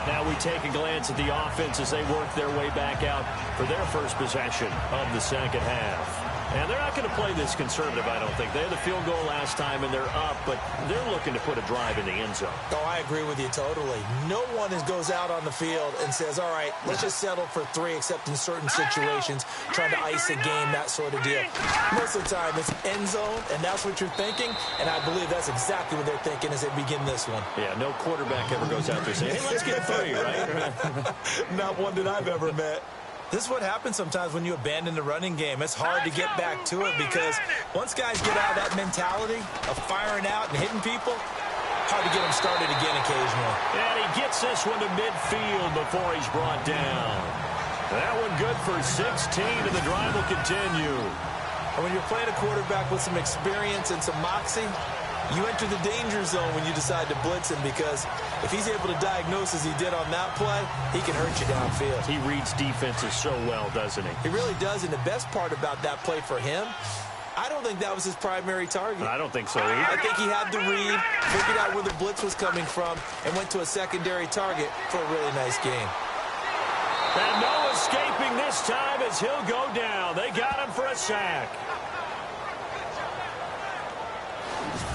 Now we take a glance at the offense as they work their way back out for their first possession of the second half. And they're not going to play this conservative, I don't think. They had the field goal last time, and they're up, but they're looking to put a drive in the end zone. Oh, I agree with you totally. No one goes out on the field and says, all right, let's just settle for 3, except in certain situations, trying to ice a game, that sort of deal. Most of the time, it's end zone, and that's what you're thinking, and I believe that's exactly what they're thinking as they begin this one. Yeah, no quarterback ever goes out there saying, hey, let's get 3, right? Not one that I've ever met. This is what happens sometimes when you abandon the running game. It's hard to get back to it because once guys get out of that mentality of firing out and hitting people, hard to get them started again occasionally. And he gets this one to midfield before he's brought down. That one good for 16, and the drive will continue. And when you're playing a quarterback with some experience and some moxie, you enter the danger zone when you decide to blitz him because if he's able to diagnose as he did on that play, he can hurt you downfield. He reads defenses so well, doesn't he? He really does, and the best part about that play for him I don't think that was his primary target. I don't think so either. I think he had to read, figured out where the blitz was coming from, and went to a secondary target for a really nice game. And no escaping this time as he'll go down. They got him for a sack.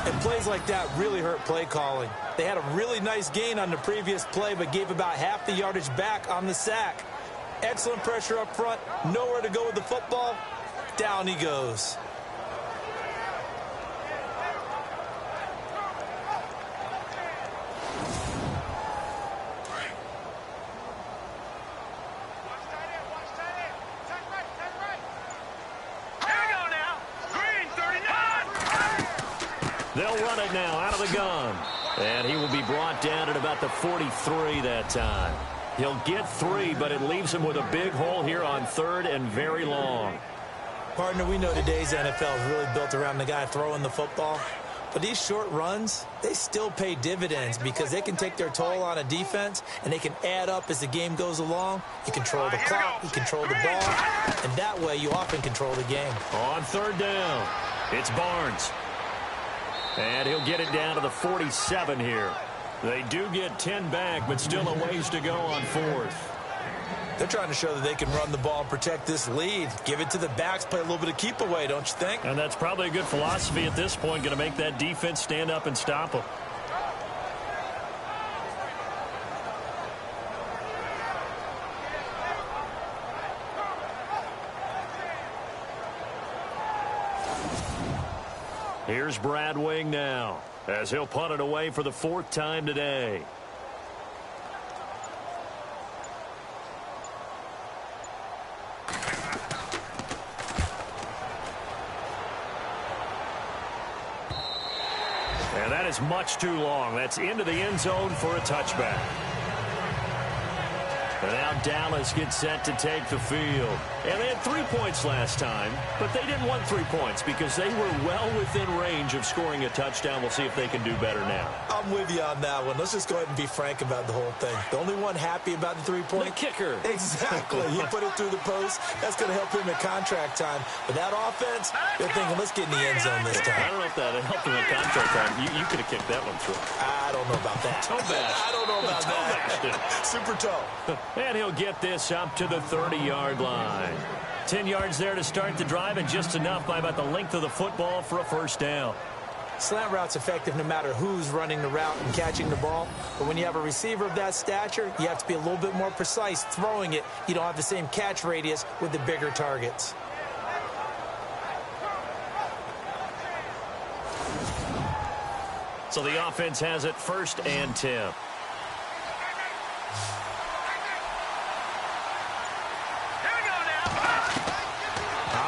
And plays like that really hurt play calling. They had a really nice gain on the previous play, but gave about half the yardage back on the sack. Excellent pressure up front, nowhere to go with the football. Down he goes. They'll run it now out of the gun. And he will be brought down at about the 43 that time. He'll get 3, but it leaves him with a big hole here on 3rd and very long. Partner, we know today's NFL is really built around the guy throwing the football. But these short runs, they still pay dividends because they can take their toll on a defense, and they can add up as the game goes along. You control the clock, you control the ball, and that way you often control the game. On 3rd down, it's Barnes. And he'll get it down to the 47 here. They do get 10 back, but still a ways to go on 4th. They're trying to show that they can run the ball, protect this lead. Give it to the backs, play a little bit of keep away, don't you think? And that's probably a good philosophy at this point, going to make that defense stand up and stop them. Here's Brad Wing now, as he'll punt it away for the 4th time today. And that is much too long. That's into the end zone for a touchback. And now Dallas gets set to take the field. And they had 3 points last time, but they didn't want 3 points because they were well within range of scoring a touchdown. We'll see if they can do better now. I'm with you on that one. Let's just go ahead and be frank about the whole thing. The only one happy about the 3-point? The kicker. Exactly. He put it through the post. That's going to help him in contract time. But that offense, they're thinking, let's get in the end zone this time. I don't know if that helped him in contract time. You could have kicked that one through. I don't know about that. Toe bash. I don't know about that. Super toe. And he'll get this up to the 30-yard line. 10 yards there to start the drive, and just enough by about the length of the football for a 1st down. Slant route's effective no matter who's running the route and catching the ball. But when you have a receiver of that stature, you have to be a little bit more precise throwing it. You don't have the same catch radius with the bigger targets. So the offense has it 1st and 10.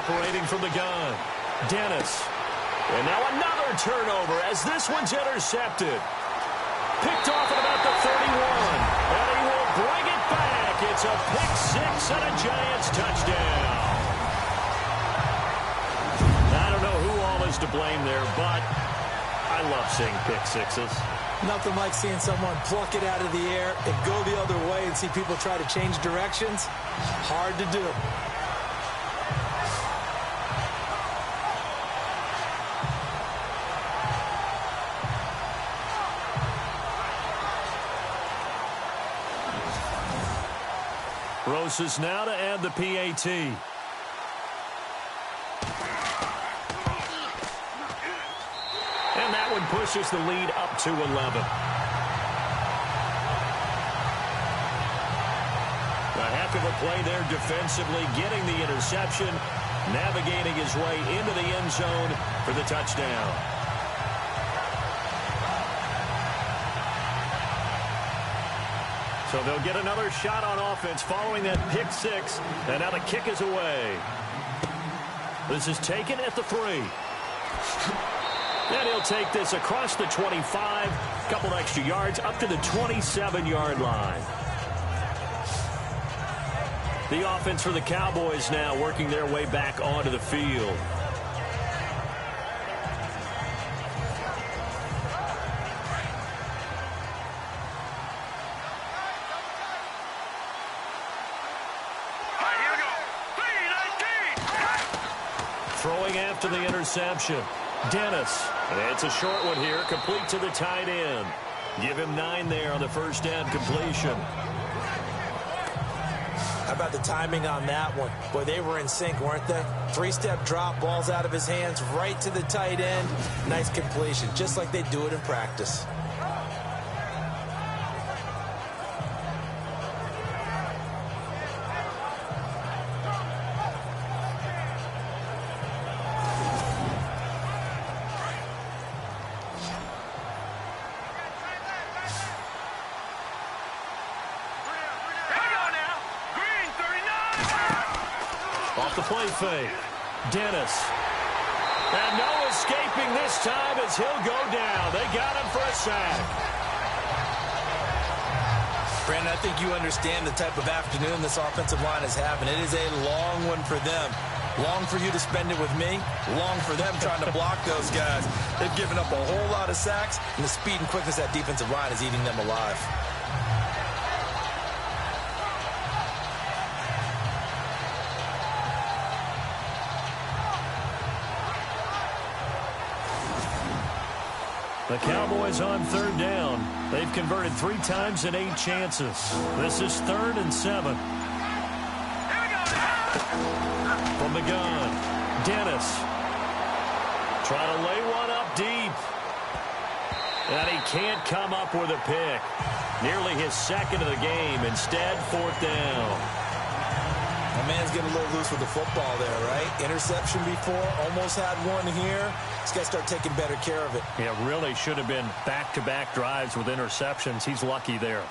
Operating from the gun, Dennis. And now another turnover as this one's intercepted. Picked off at about the 31. And he will bring it back. It's a pick 6 and a Giants touchdown. I don't know who all is to blame there, but I love seeing pick 6s. Nothing like seeing someone pluck it out of the air and go the other way and see people try to change directions. Hard to do. Rosas now to add the PAT. And that one pushes the lead up to 11. A heck of a play there defensively, getting the interception, navigating his way into the end zone for the touchdown. So they'll get another shot on offense following that pick 6, and now the kick is away. This is taken at the 3. And he'll take this across the 25, a couple extra yards, up to the 27-yard line. The offense for the Cowboys now working their way back onto the field. Throwing after the interception. Dennis. It's a short one here, complete to the tight end. Give him 9 there on the first down completion. How about the timing on that one? Boy, they were in sync, weren't they? 3-step drop, ball's out of his hands, right to the tight end. Nice completion, just like they do it in practice. Off the play fake. Dennis. And no escaping this time as he'll go down. They got him for a sack. Brandon, I think you understand the type of afternoon this offensive line is having. It is a long one for them. Long for you to spend it with me. Long for them trying to block those guys. They've given up a whole lot of sacks, and the speed and quickness of that defensive line is eating them alive. The Cowboys on third down. They've converted 3 times in 8 chances. This is 3rd and 7. From the gun, Dennis. Try to lay one up deep. And he can't come up with a pick. Nearly his 2nd of the game. Instead, 4th down. My man's getting a little loose with the football there, right? Interception before, almost had one here. He's got to start taking better care of it. Yeah, really should have been back-to-back drives with interceptions. He's lucky there.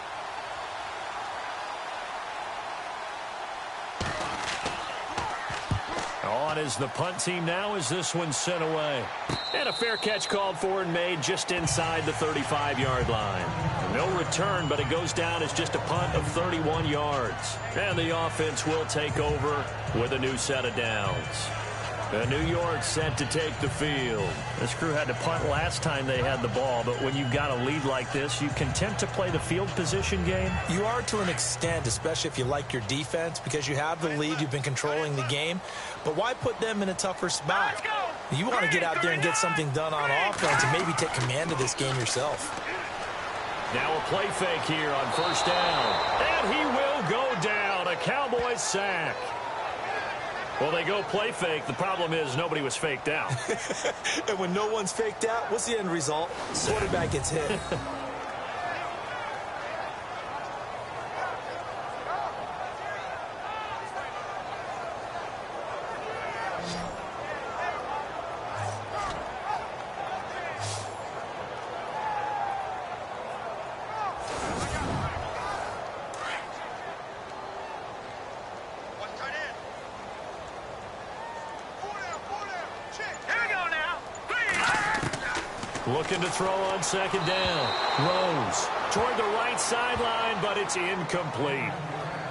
On is the punt team now as this one's sent away. And a fair catch called for and made just inside the 35-yard line. No return, but it goes down as just a punt of 31 yards. And the offense will take over with a new set of downs. New York set to take the field. This crew had to punt last time they had the ball, but when you've got a lead like this, you content to play the field position game? You are to an extent, especially if you like your defense, because you have the lead, you've been controlling the game. But why put them in a tougher spot? You want to get out there and get something done on offense and maybe take command of this game yourself. Now a play fake here on first down. And he will go down. A Cowboys sack. Well, they go play fake. The problem is nobody was faked out. And when no one's faked out, what's the end result? Quarterback gets hit. Looking to throw on second down. Rose toward the right sideline, but it's incomplete.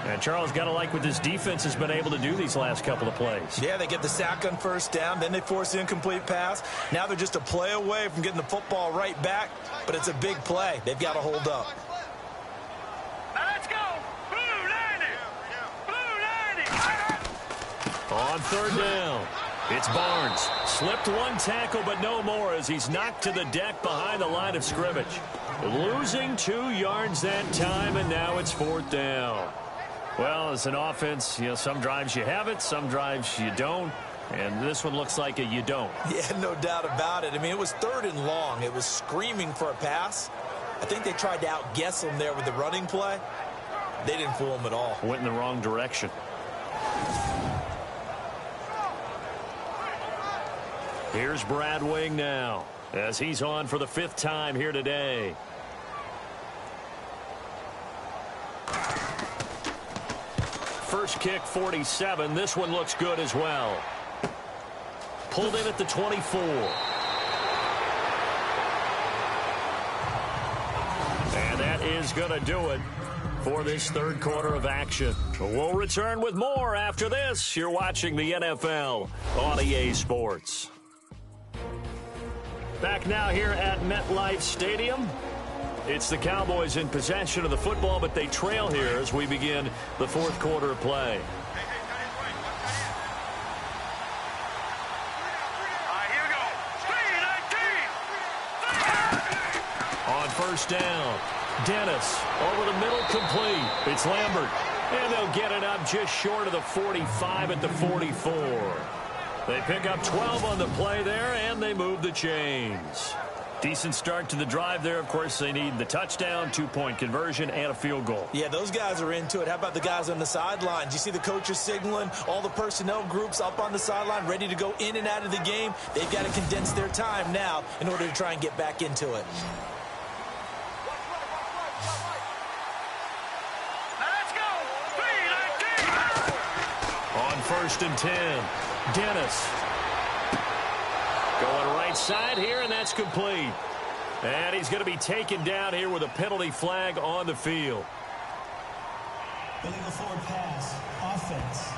And Charles, got to like what this defense has been able to do these last couple of plays. Yeah, they get the sack on first down, then they force the incomplete pass. Now they're just a play away from getting the football right back, but it's a big play. They've got to hold up. Now let's go. Blue 90. Blue 90. On third down. It's Barnes. Slipped one tackle, but no more as he's knocked to the deck behind the line of scrimmage. Losing 2 yards that time, and now it's 4th down. Well, as an offense, you know, some drives you have it, some drives you don't. And this one looks like a you don't. Yeah, no doubt about it. I mean, it was 3rd and long. It was screaming for a pass. I think they tried to outguess him there with the running play. They didn't fool him at all. Went in the wrong direction. Here's Brad Wing now as he's on for the 5th time here today. First kick, 47. This one looks good as well. Pulled in at the 24. And that is going to do it for this 3rd quarter of action. We'll return with more after this. You're watching the NFL on EA Sports. Back now here at MetLife Stadium. It's the Cowboys in possession of the football, but they trail here as we begin the 4th quarter of play. first down. Dennis over the middle, complete. It's Lambert. And they'll get it up just short of the 45 at the 44. They pick up 12 on the play there, and they move the chains. Decent start to the drive there. Of course, they need the touchdown, 2-point conversion, and a field goal. Yeah, those guys are into it. How about the guys on the sidelines? You see the coaches signaling, all the personnel groups up on the sideline, ready to go in and out of the game. They've got to condense their time now in order to try and get back into it. Let's go. 3-19. On 1st and 10, Dennis. Going right side here, and that's complete. And he's going to be taken down here with a penalty flag on the field. Illegal forward pass. Offense.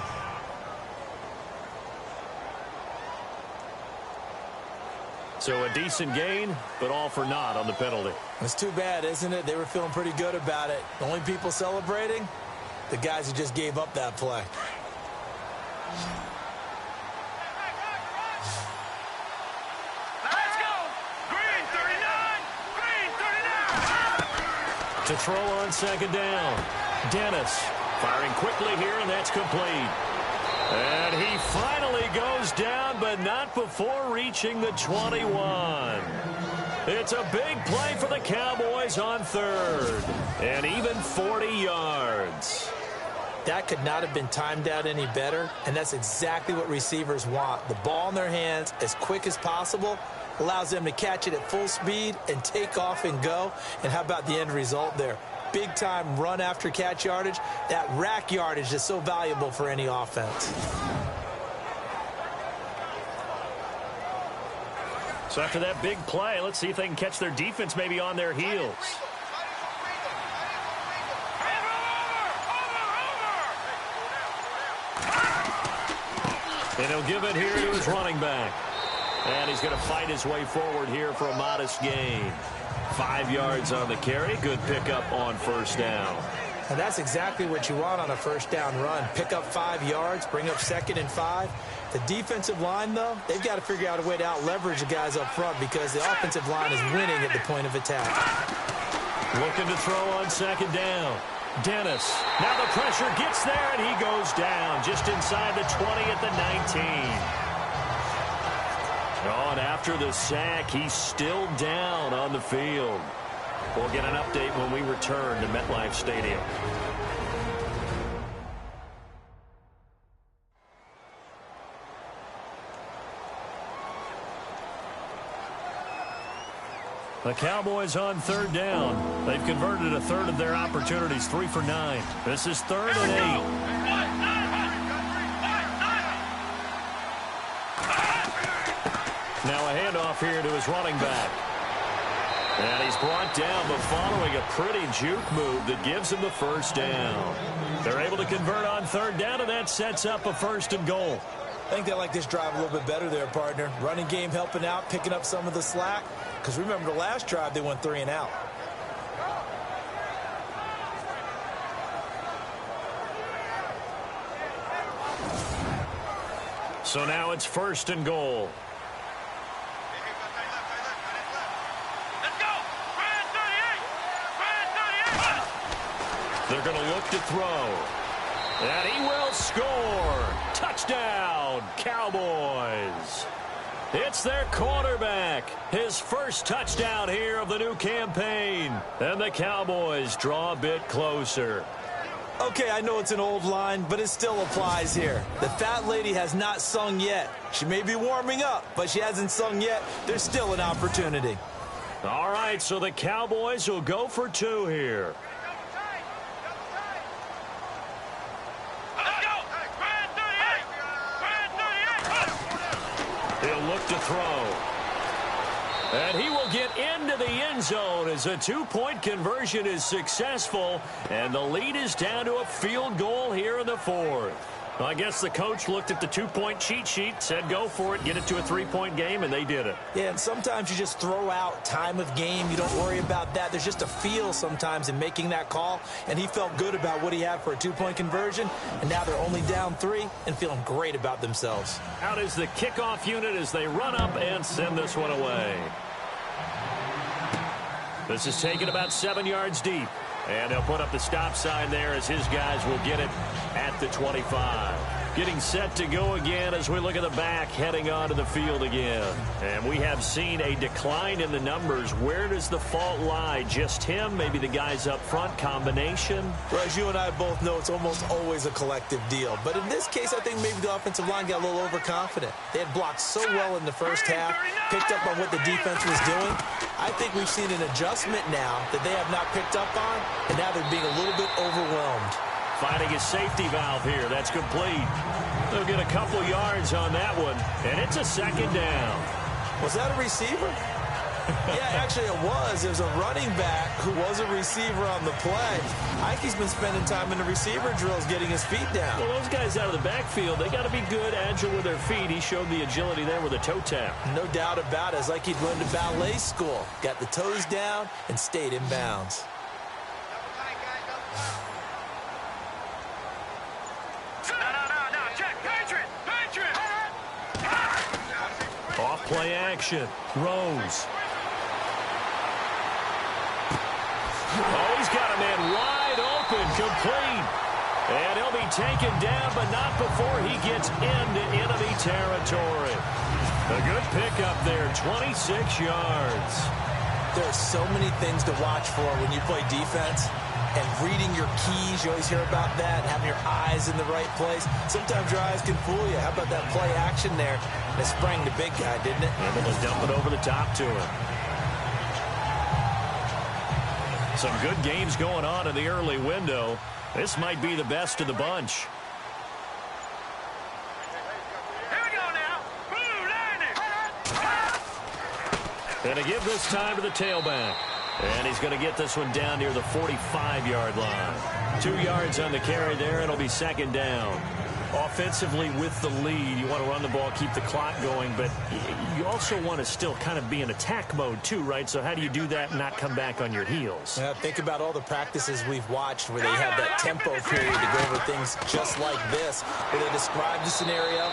So a decent gain, but all for naught on the penalty. It's too bad, isn't it? They were feeling pretty good about it. The only people celebrating, the guys who just gave up that play. To throw on 2nd down. Dennis firing quickly here, and that's complete. And he finally goes down, but not before reaching the 21. It's a big play for the Cowboys on 3rd. And even 40 yards. That could not have been timed out any better, and that's exactly what receivers want. The ball in their hands as quick as possible allows them to catch it at full speed and take off and go. And how about the end result there? Big-time run after catch yardage. That rack yardage is so valuable for any offense. So after that big play, let's see if they can catch their defense maybe on their heels. And he'll give it here to his running back. And he's going to fight his way forward here for a modest gain. 5 yards on the carry. Good pickup on 1st down. And that's exactly what you want on a 1st down run. Pick up 5 yards, bring up 2nd and 5. The defensive line, though, they've got to figure out a way to out-leverage the guys up front because the offensive line is winning at the point of attack. Looking to throw on 2nd down. Dennis. Now the pressure gets there, and he goes down just inside the 20 at the 19. Oh, and after the sack, he's still down on the field. We'll get an update when we return to MetLife Stadium. The Cowboys on 3rd down. They've converted a third of their opportunities, 3 for 9. This is 3rd and 8. Now a handoff here to his running back. And he's brought down, but following a pretty juke move that gives him the 1st down. They're able to convert on 3rd down, and that sets up a 1st and goal. I think they like this drive a little bit better there, partner. Running game helping out, picking up some of the slack. Because remember the last drive, they went 3 and out. So now it's 1st and goal. They're going to look to throw. And he will score. Touchdown, Cowboys. It's their quarterback. His first touchdown here of the new campaign. And the Cowboys draw a bit closer. Okay, I know it's an old line, but it still applies here. The fat lady has not sung yet. She may be warming up, but she hasn't sung yet. There's still an opportunity. All right, so the Cowboys will go for 2 here. He'll look to throw. And he will get into the end zone as a 2-point conversion is successful. And the lead is down to a field goal here in the 4th. Well, I guess the coach looked at the 2-point cheat sheet, said go for it, get it to a 3-point game, and they did it. Yeah, and sometimes you just throw out time of game. You don't worry about that. There's just a feel sometimes in making that call, and he felt good about what he had for a 2-point conversion, and now they're only down 3 and feeling great about themselves. Out is the kickoff unit as they run up and send this one away. This is taken about 7 yards deep. And they'll put up the stop sign there as his guys will get it at the 25. Getting set to go again as we look at the back heading onto the field again. And we have seen a decline in the numbers. Where does the fault lie? Just him? Maybe the guys up front? Combination? Well, as you and I both know, it's almost always a collective deal. But in this case, I think maybe the offensive line got a little overconfident. They had blocked so well in the first half, picked up on what the defense was doing. I think we've seen an adjustment now that they have not picked up on, and now they're being a little bit overwhelmed. Finding a safety valve here. That's complete. They'll get a couple yards on that one, and it's a second down. Was that a receiver? Yeah, actually it was. It was a running back who was a receiver on the play. Ike's been spending time in the receiver drills getting his feet down. Well, those guys out of the backfield, they got to be good, agile with their feet. He showed the agility there with a toe tap. No doubt about it. It's like he'd run to ballet school. Got the toes down and stayed in bounds. Off play action. Rose. Oh, he's got a man wide open, complete. And he'll be taken down, but not before he gets into enemy territory. A good pickup there, 26 yards. There are so many things to watch for when you play defense. And reading your keys, you always hear about that, and having your eyes in the right place. Sometimes your eyes can fool you. How about that play action there? It sprang the big guy, didn't it? Able to dump it over the top to him. Some good games going on in the early window. This might be the best of the bunch. Here we go now. Blue line it. And to give this time to the tailback. And he's going to get this one down near the 45-yard line. 2 yards on the carry there. It'll be second down. Offensively with the lead, you want to run the ball, keep the clock going, but you also want to still kind of be in attack mode too, right? So how do you do that and not come back on your heels? Yeah, think about all the practices we've watched where they have that tempo period to go over things just like this, where they describe the scenario,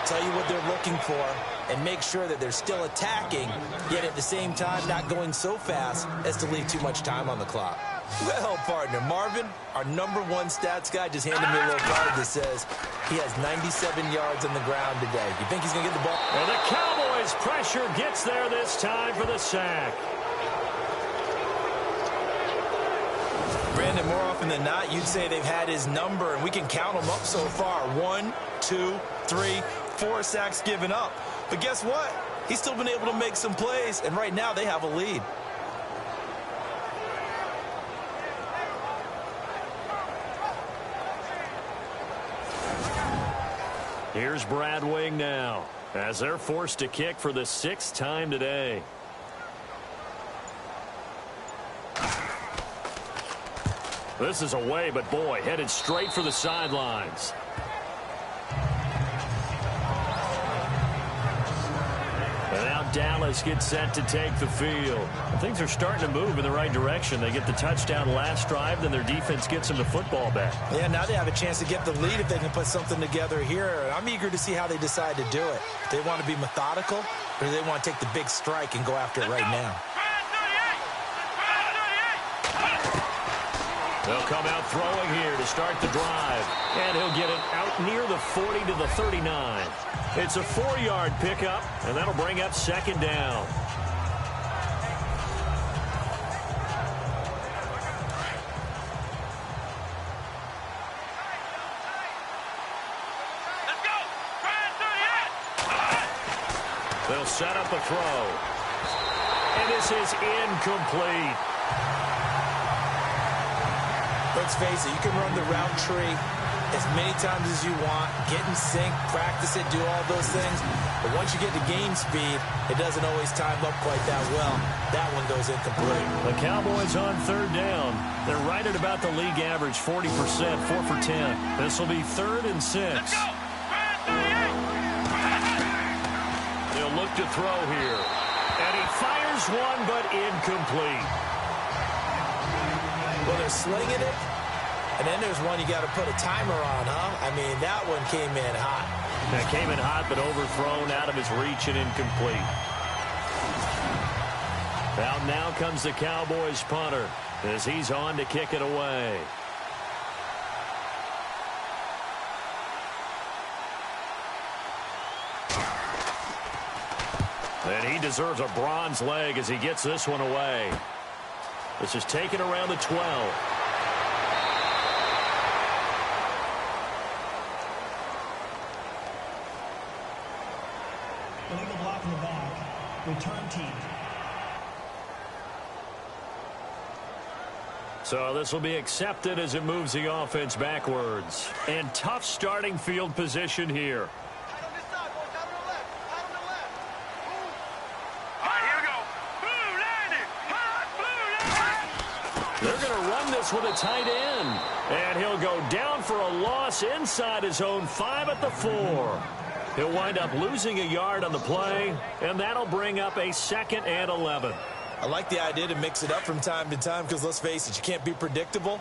tell you what they're looking for, and make sure that they're still attacking, yet at the same time not going so fast as to leave too much time on the clock. Well, partner, Marvin, our #1 stats guy, just handed me a little card that says he has 97 yards on the ground today. You think he's going to get the ball? And the Cowboys' pressure gets there this time for the sack. Brandon, more often than not, you'd say they've had his number, and we can count them up so far. 1, 2, 3, 4 sacks given up. But guess what? He's still been able to make some plays, and right now they have a lead. Here's Brad Wing now, as they're forced to kick for the 6th time today. This is away, but boy, headed straight for the sidelines. And now Dallas gets set to take the field. Things are starting to move in the right direction. They get the touchdown last drive, then their defense gets them the football back. Yeah, now they have a chance to get the lead if they can put something together here. I'm eager to see how they decide to do it. Do they want to be methodical, or do they want to take the big strike and go after it right now? They'll come out throwing here to start the drive. And he'll get it out near the 40 to the 39. It's a 4-yard pickup, and that'll bring up second down. They'll set up a throw. And this is incomplete. Let's face it, you can run the route tree as many times as you want, get in sync, practice it, do all those things. But once you get to game speed, it doesn't always time up quite that well. That one goes incomplete. The Cowboys on third down. They're right at about the league average, 40%, 4 for 10. This will be 3rd and 6. They'll look to throw here. And he fires one, but incomplete. Well, they're slinging it, and then there's one you got to put a timer on, huh? I mean, that one came in hot. That came in hot, but overthrown out of his reach and incomplete. Out now comes the Cowboys punter as he's on to kick it away. And he deserves a bronze leg as he gets this one away. This is taken around the 12. Illegal block in the back. Return team. So this will be accepted as it moves the offense backwards. And tough starting field position here. They're going to run this with a tight end. And he'll go down for a loss inside his own 5 at the 4. He'll wind up losing a yard on the play, and that'll bring up a 2nd and 11. I like the idea to mix it up from time to time because, let's face it, you can't be predictable.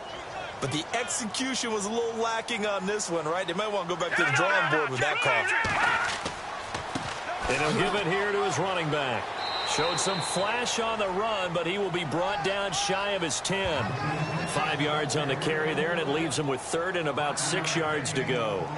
But the execution was a little lacking on this one, right? They might want to go back to the drawing board with that call. And he'll give it here to his running back. Showed some flash on the run, but he will be brought down shy of his 10. 5 yards on the carry there, and it leaves him with 3rd and about 6 yards to go.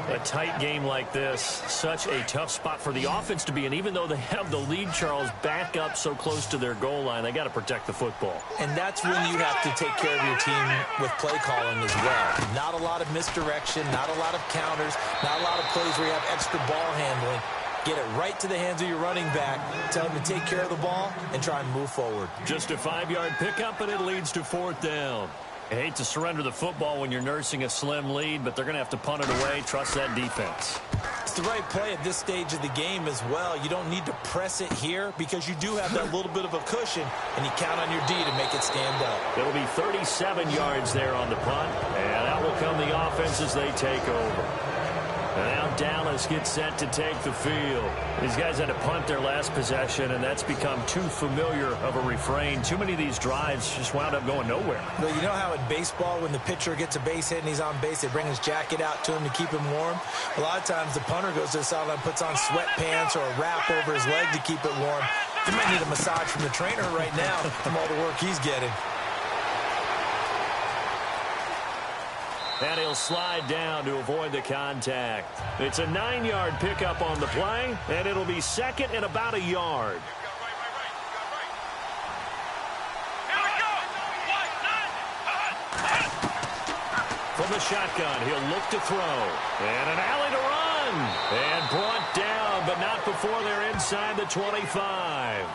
A tight game like this, such a tough spot for the offense to be in. Even though they have the lead, Charles, back up so close to their goal line, they got to protect the football. And that's when you have to take care of your team with play calling as well. Not a lot of misdirection, not a lot of counters, not a lot of plays where you have extra ball handling. Get it right to the hands of your running back. Tell him to take care of the ball and try and move forward. Just a 5-yard pickup, and it leads to 4th down. I hate to surrender the football when you're nursing a slim lead, but they're going to have to punt it away. Trust that defense. It's the right play at this stage of the game as well. You don't need to press it here because you do have that little bit of a cushion, and you count on your D to make it stand up. It'll be 37 yards there on the punt, and out will come the offense as they take over. And now Dallas gets set to take the field. These guys had to punt their last possession, and that's become too familiar of a refrain. Too many of these drives just wound up going nowhere. Well, you know how in baseball when the pitcher gets a base hit and he's on base, they bring his jacket out to him to keep him warm? A lot of times the punter goes to the sideline, puts on sweatpants or a wrap over his leg to keep it warm. He might need a massage from the trainer right now from all the work he's getting. And he'll slide down to avoid the contact. It's a 9-yard pickup on the play, and it'll be 2nd and about a yard. From the shotgun, he'll look to throw. And an alley to run. And brought down, but not before they're inside the 25.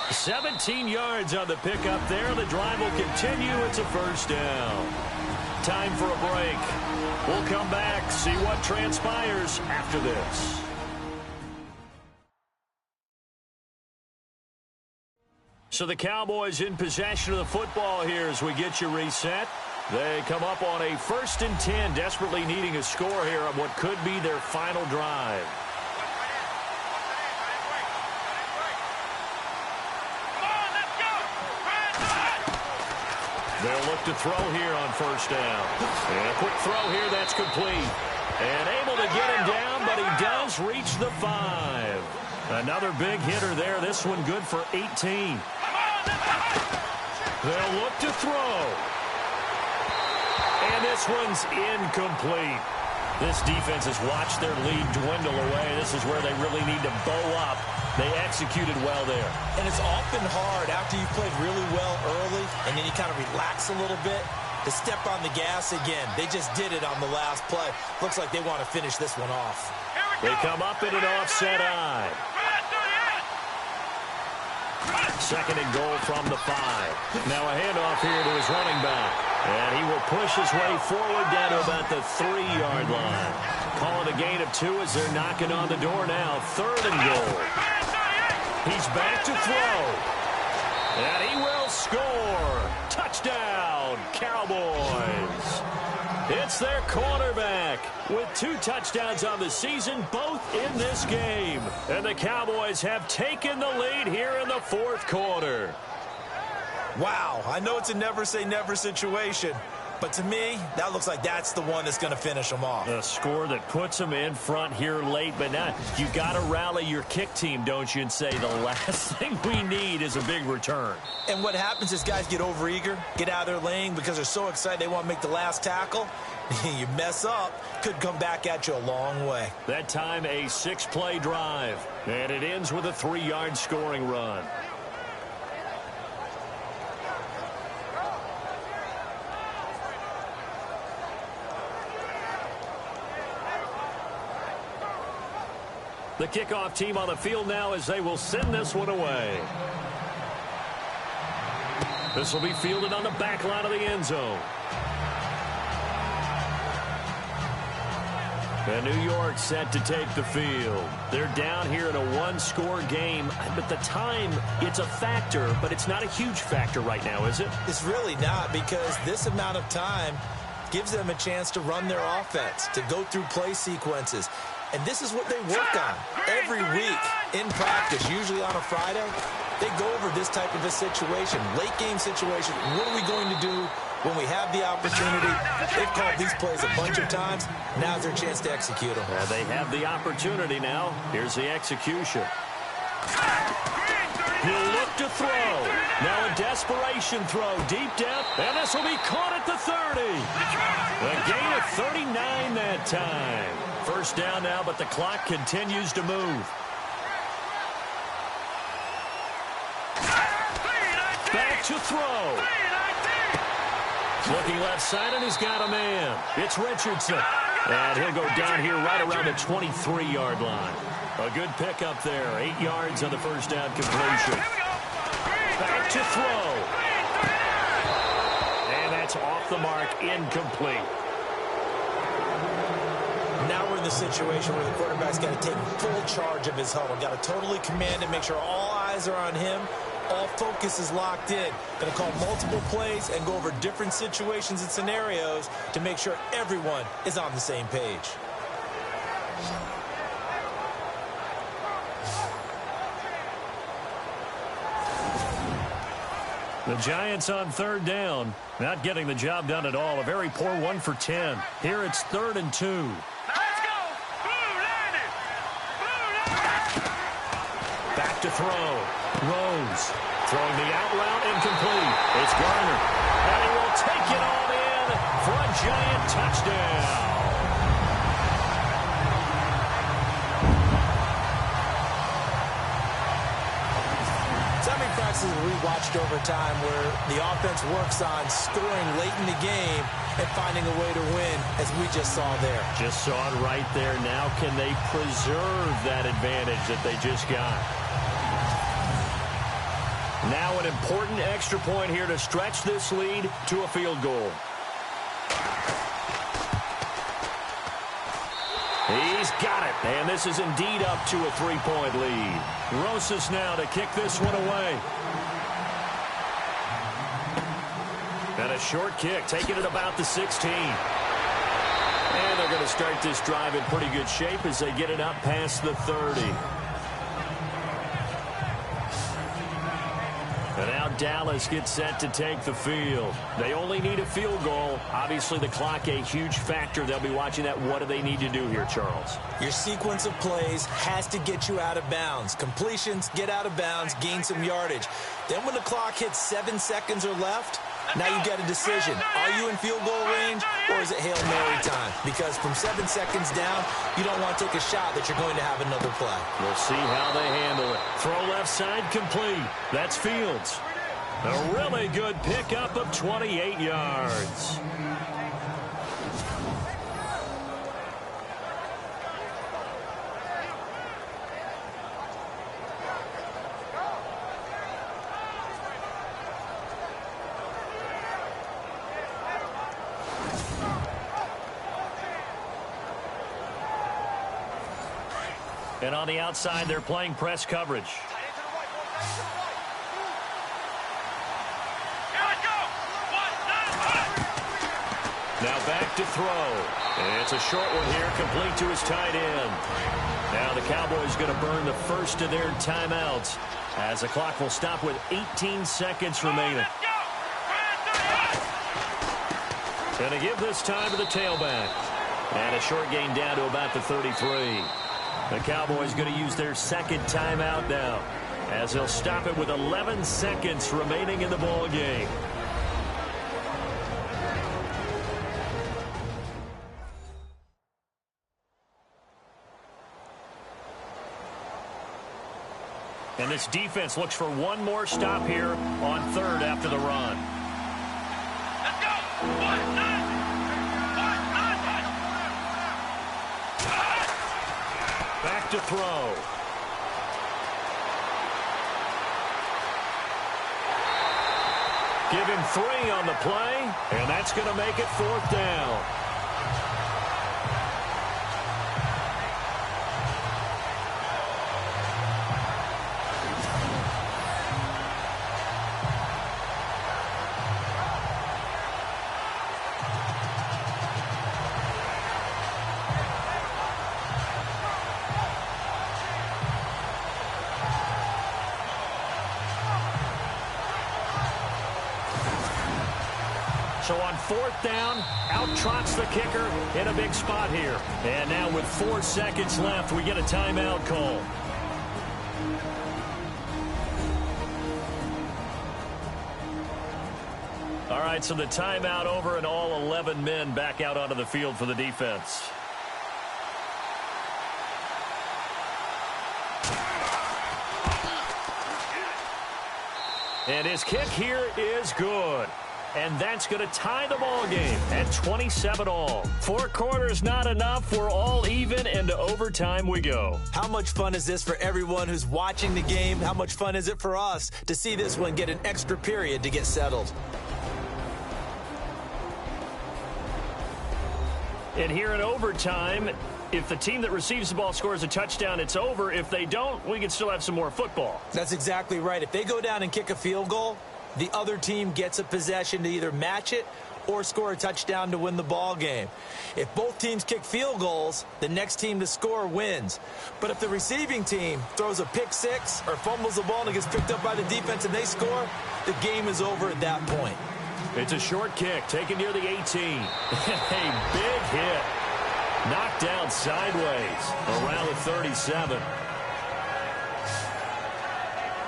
17 yards on the pickup there. The drive will continue. It's a 1st down. Time for a break. We'll come back, see what transpires after this. So the Cowboys in possession of the football here as we get you reset. They come up on a 1st and 10, desperately needing a score here on what could be their final drive. They'll look to throw here on 1st down. And a quick throw here, that's complete. And able to get him down, but he does reach the 5. Another big hitter there. This one good for 18. They'll look to throw. And this one's incomplete. This defense has watched their lead dwindle away. This is where they really need to bow up. They executed well there. And it's often hard after you've played really well early and then you kind of relax a little bit to step on the gas again. They just did it on the last play. Looks like they want to finish this one off. They come up in an offset eye. 2nd and goal from the 5. Now a handoff here to his running back. And he will push his way forward down to about the 3-yard line. Call it a gain of 2 as they're knocking on the door now. 3rd and goal. He's back to throw. And he will score. Touchdown, Cowboys. It's their quarterback with 2 touchdowns on the season, both in this game. And the Cowboys have taken the lead here in the 4th quarter. Wow, I know it's a never-say-never situation, but But to me, that looks like that's the one that's going to finish them off. A score that puts them in front here late, but now you got to rally your kick team, don't you, and say the last thing we need is a big return. And what happens is guys get overeager, get out of their lane because they're so excited they want to make the last tackle. You mess up, could come back at you a long way. That time a 6-play drive, and it ends with a 3-yard scoring run. The kickoff team on the field now as they will send this one away. This will be fielded on the back line of the end zone. And New York set to take the field. They're down here in a 1-score game, but the time, it's a factor, but it's not a huge factor right now, is it? It's really not, because this amount of time gives them a chance to run their offense, to go through play sequences. And this is what they work on every week in practice, usually on a Friday. They go over this type of a situation, late game situation. What are we going to do when we have the opportunity? They've called these plays a bunch of times. Now's their chance to execute them. They have the opportunity now. Here's the execution. He'll look to throw. Now a desperation throw deep down, and this will be caught at the 30. A gain of 39 that time. First down now, but the clock continues to move. Back to throw. Looking left side, and he's got a man. It's Richardson. And he'll go down here right around the 23-yard line. A good pickup there. 8 yards on the first down completion. Back to throw. And that's off the mark, incomplete. Now we're in the situation where the quarterback's got to take full charge of his huddle. Got to totally command and make sure all eyes are on him. All focus is locked in. Going to call multiple plays and go over different situations and scenarios to make sure everyone is on the same page. The Giants on third down. Not getting the job done at all. A very poor 1 for 10. Here it's 3rd and 2. Let's go! Blue landed! Blue landed! Back to throw. Rose throwing the out route, incomplete. It's Garner. And he will take it all in for a Giant touchdown. Practices we watched over time where the offense works on scoring late in the game and finding a way to win, as we just saw there. Just saw it right there. Now can they preserve that advantage that they just got? Now an important extra point here to stretch this lead to a field goal. He's got it, and this is indeed up to a 3-point lead. Rosas now to kick this one away. And a short kick, taking it about the 16. And they're going to start this drive in pretty good shape as they get it up past the 30. And now Dallas gets set to take the field. They only need a field goal. Obviously, the clock a huge factor. They'll be watching that. What do they need to do here, Charles? Your sequence of plays has to get you out of bounds. Completions, get out of bounds, gain some yardage. Then when the clock hits 7 seconds or left, now you've got a decision. Are you in field goal range, or is it Hail Mary time? Because from 7 seconds down, you don't want to take a shot that you're going to have another play. We'll see how they handle it. Throw left side complete. That's Fields. A really good pickup of 28 yards. And on the outside, they're playing press coverage. Now back to throw. And it's a short one here, complete to his tight end. Now the Cowboys going to burn the first of their timeouts as the clock will stop with 18 seconds remaining. Going to give this time to the tailback. And a short gain down to about the 33. The Cowboys going to use their second timeout now, as they'll stop it with 11 seconds remaining in the ball game. And this defense looks for one more stop here on third after the run. Let's go. 1, 9. Back to throw. Give him 3 on the play, and that's going to make it 4th down. So on 4th down, out trots the kicker in a big spot here. And now with 4 seconds left, we get a timeout call. All right, so the timeout over and all 11 men back out onto the field for the defense. And his kick here is good. And that's going to tie the ball game at 27-all. 4 quarters not enough. We're all even, and to overtime we go. How much fun is this for everyone who's watching the game? How much fun is it for us to see this one get an extra period to get settled? And here in overtime, if the team that receives the ball scores a touchdown, it's over. If they don't, we can still have some more football. That's exactly right. If they go down and kick a field goal, the other team gets a possession to either match it or score a touchdown to win the ball game. If both teams kick field goals, the next team to score wins. But if the receiving team throws a pick six or fumbles the ball and it gets picked up by the defense and they score, the game is over at that point. It's a short kick taken near the 18. A big hit. Knocked down sideways around the 37.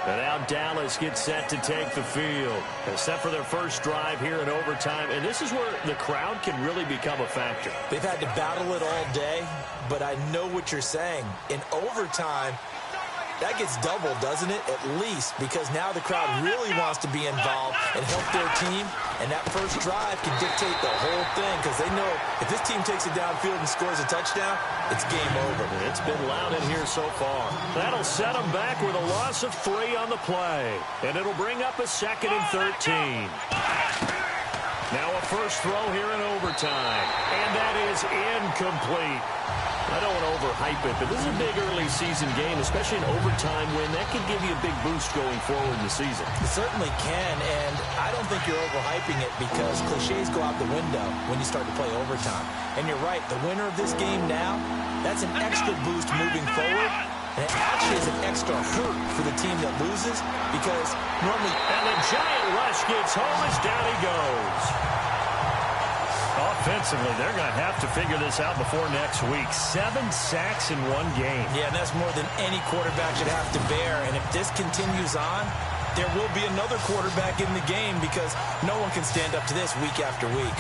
And now Dallas gets set to take the field. Set for their first drive here in overtime. And this is where the crowd can really become a factor. They've had to battle it all day, but I know what you're saying. In overtime, that gets doubled, doesn't it? At least, because now the crowd really wants to be involved and help their team. And that first drive can dictate the whole thing, because they know if this team takes it downfield and scores a touchdown, it's game over. It's been loud in here so far. That'll set them back with a loss of 3 on the play. And it'll bring up a 2nd and 13. Now a first throw here in overtime. And that is incomplete. I don't want to overhype it, but this is a big early season game, especially an overtime win. That could give you a big boost going forward in the season. It certainly can, and I don't think you're overhyping it because cliches go out the window when you start to play overtime. And you're right, the winner of this game now, that's an extra boost moving forward, and it actually is an extra hurt for the team that loses because normally... And the giant rush gets home as down he goes. Offensively, they're going to have to figure this out before next week. 7 sacks in 1 game. Yeah, and that's more than any quarterback should have to bear. And if this continues on, there will be another quarterback in the game because no one can stand up to this week after week.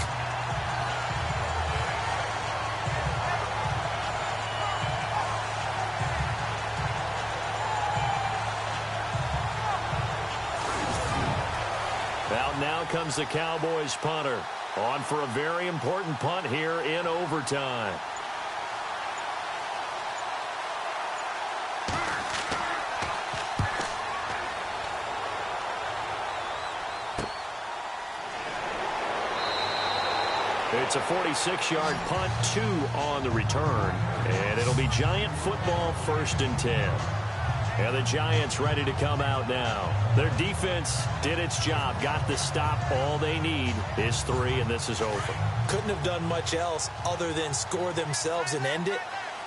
Out now comes the Cowboys punter. On for a very important punt here in overtime. It's a 46-yard punt, 2 on the return. And it'll be Giant football, 1st and 10. And the Giants ready to come out now. Their defense did its job, got the stop. All they need is 3, and this is over. Couldn't have done much else other than score themselves and end it.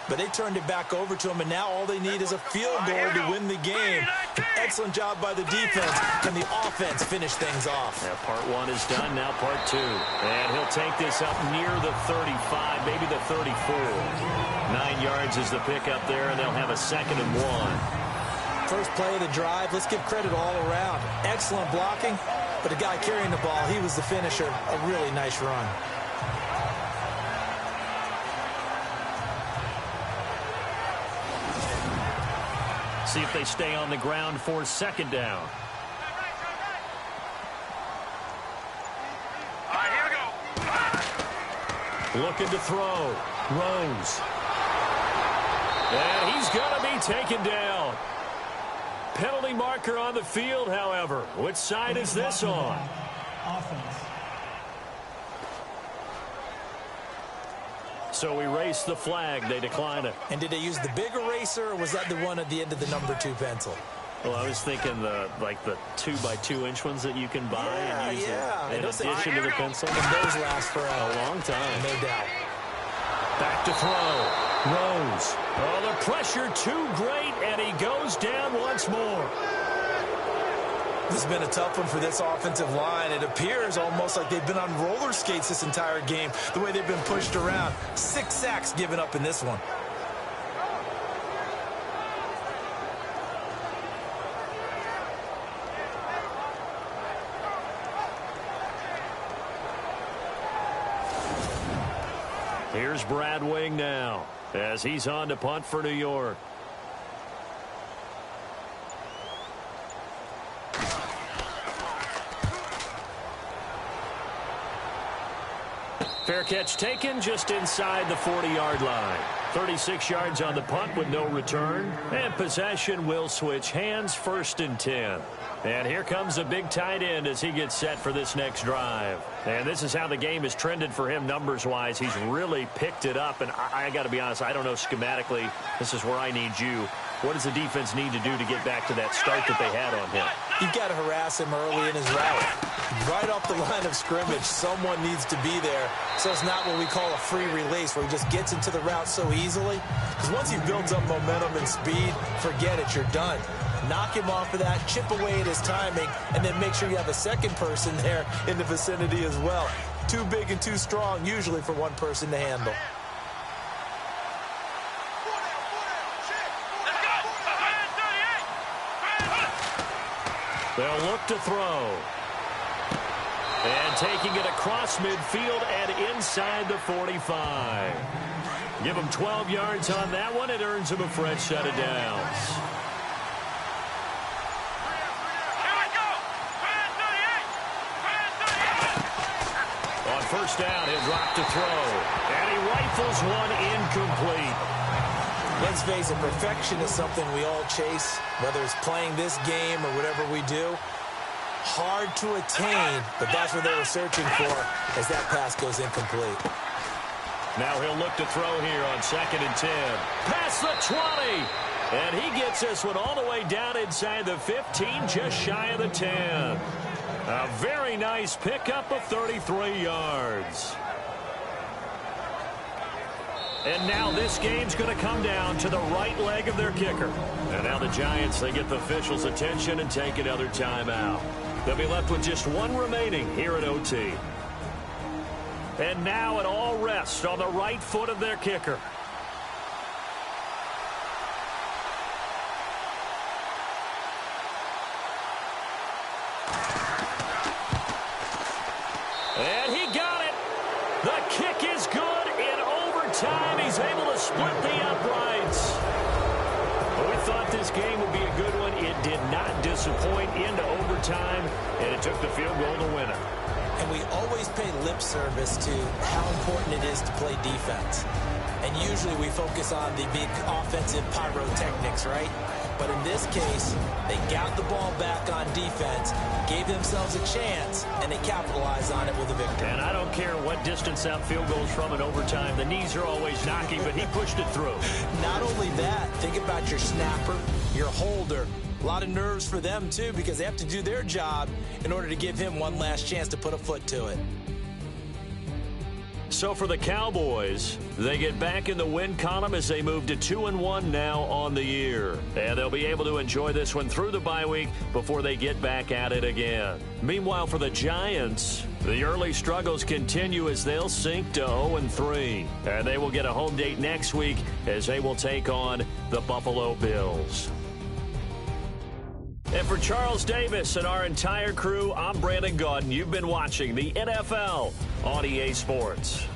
But they turned it back over to them, and now all they need is a field goal to win the game. An Excellent job by the defense. Can the offense finish things off? Yeah, part one is done, now part two. And he'll take this up near the 35, maybe the 34. 9 yards is the pickup there, and they'll have a 2nd and 1. First play of the drive, let's give credit all around. Excellent blocking, but the guy carrying the ball, he was the finisher. A really nice run. See if they stay on the ground for 2nd down. All right, here we go. Looking to throw. Rose. And he's going to be taken down. Penalty marker on the field, however. Which side is this on? Offense. So we race the flag. They decline it. And did they use the big eraser, or was that the one at the end of the number 2 pencil? Well, I was thinking the 2-by-2-inch ones that you can buy and use in addition to the pencil. And those last for A long time. no doubt. Back to throw. Rose. Oh, the pressure too great, and he goes down once more. This has been a tough one for this offensive line. It appears almost like they've been on roller skates this entire game, the way they've been pushed around. 6 sacks given up in this one. Here's Brad Wing now as he's on to punt for New York. Fair catch taken just inside the 40-yard line. 36 yards on the punt with no return. And possession will switch hands, 1st and 10. And here comes a big tight end as he gets set for this next drive. And this is how the game has trended for him numbers-wise. He's really picked it up. And I got to be honest, I don't know schematically. This is where I need you. What does the defense need to do to get back to that start that they had on him? You've got to harass him early in his route. Right off the line of scrimmage, someone needs to be there. So it's not what we call a free release, where he just gets into the route so easily. Because once you've built up momentum and speed, forget it, you're done. Knock him off of that, chip away at his timing, and then make sure you have a second person there in the vicinity as well. Too big and too strong, usually, for one person to handle. They'll look to throw. And taking it across midfield and inside the 45. Give him 12 yards on that one. It earns him a fresh set of downs. On 1st down, he'll drop to throw. And he rifles one incomplete. Let's face it, perfection is something we all chase, whether it's playing this game or whatever we do. Hard to attain, but that's what they were searching for as that pass goes incomplete. Now he'll look to throw here on 2nd and 10. Past the 20. And he gets this one all the way down inside the 15, just shy of the 10. A very nice pickup of 33 yards. And now this game's going to come down to the right leg of their kicker. And now the Giants, they get the officials' attention and take another timeout. They'll be left with just one remaining here at OT. And now it all rests on the right foot of their kicker. And he got it. The kick is good in overtime. He's able to split the uprights. We thought this game would be a good one. It did not disappoint into overtime, and it took the field goal to win it. And we always pay lip service to how important it is to play defense. And usually we focus on the big offensive pyrotechnics, right? But in this case, they got the ball back on defense, gave themselves a chance, and they capitalized on it with a victory. And I don't care what distance that field goes from in overtime. The knees are always knocking, but he pushed it through. Not only that, think about your snapper, your holder. A lot of nerves for them, too, because they have to do their job in order to give him one last chance to put a foot to it. So for the Cowboys, they get back in the win column as they move to 2-1 now on the year. And they'll be able to enjoy this one through the bye week before they get back at it again. Meanwhile, for the Giants, the early struggles continue as they'll sink to 0-3. And they will get a home date next week as they will take on the Buffalo Bills. And for Charles Davis and our entire crew, I'm Brandon Gaudin. You've been watching the NFL on EA Sports.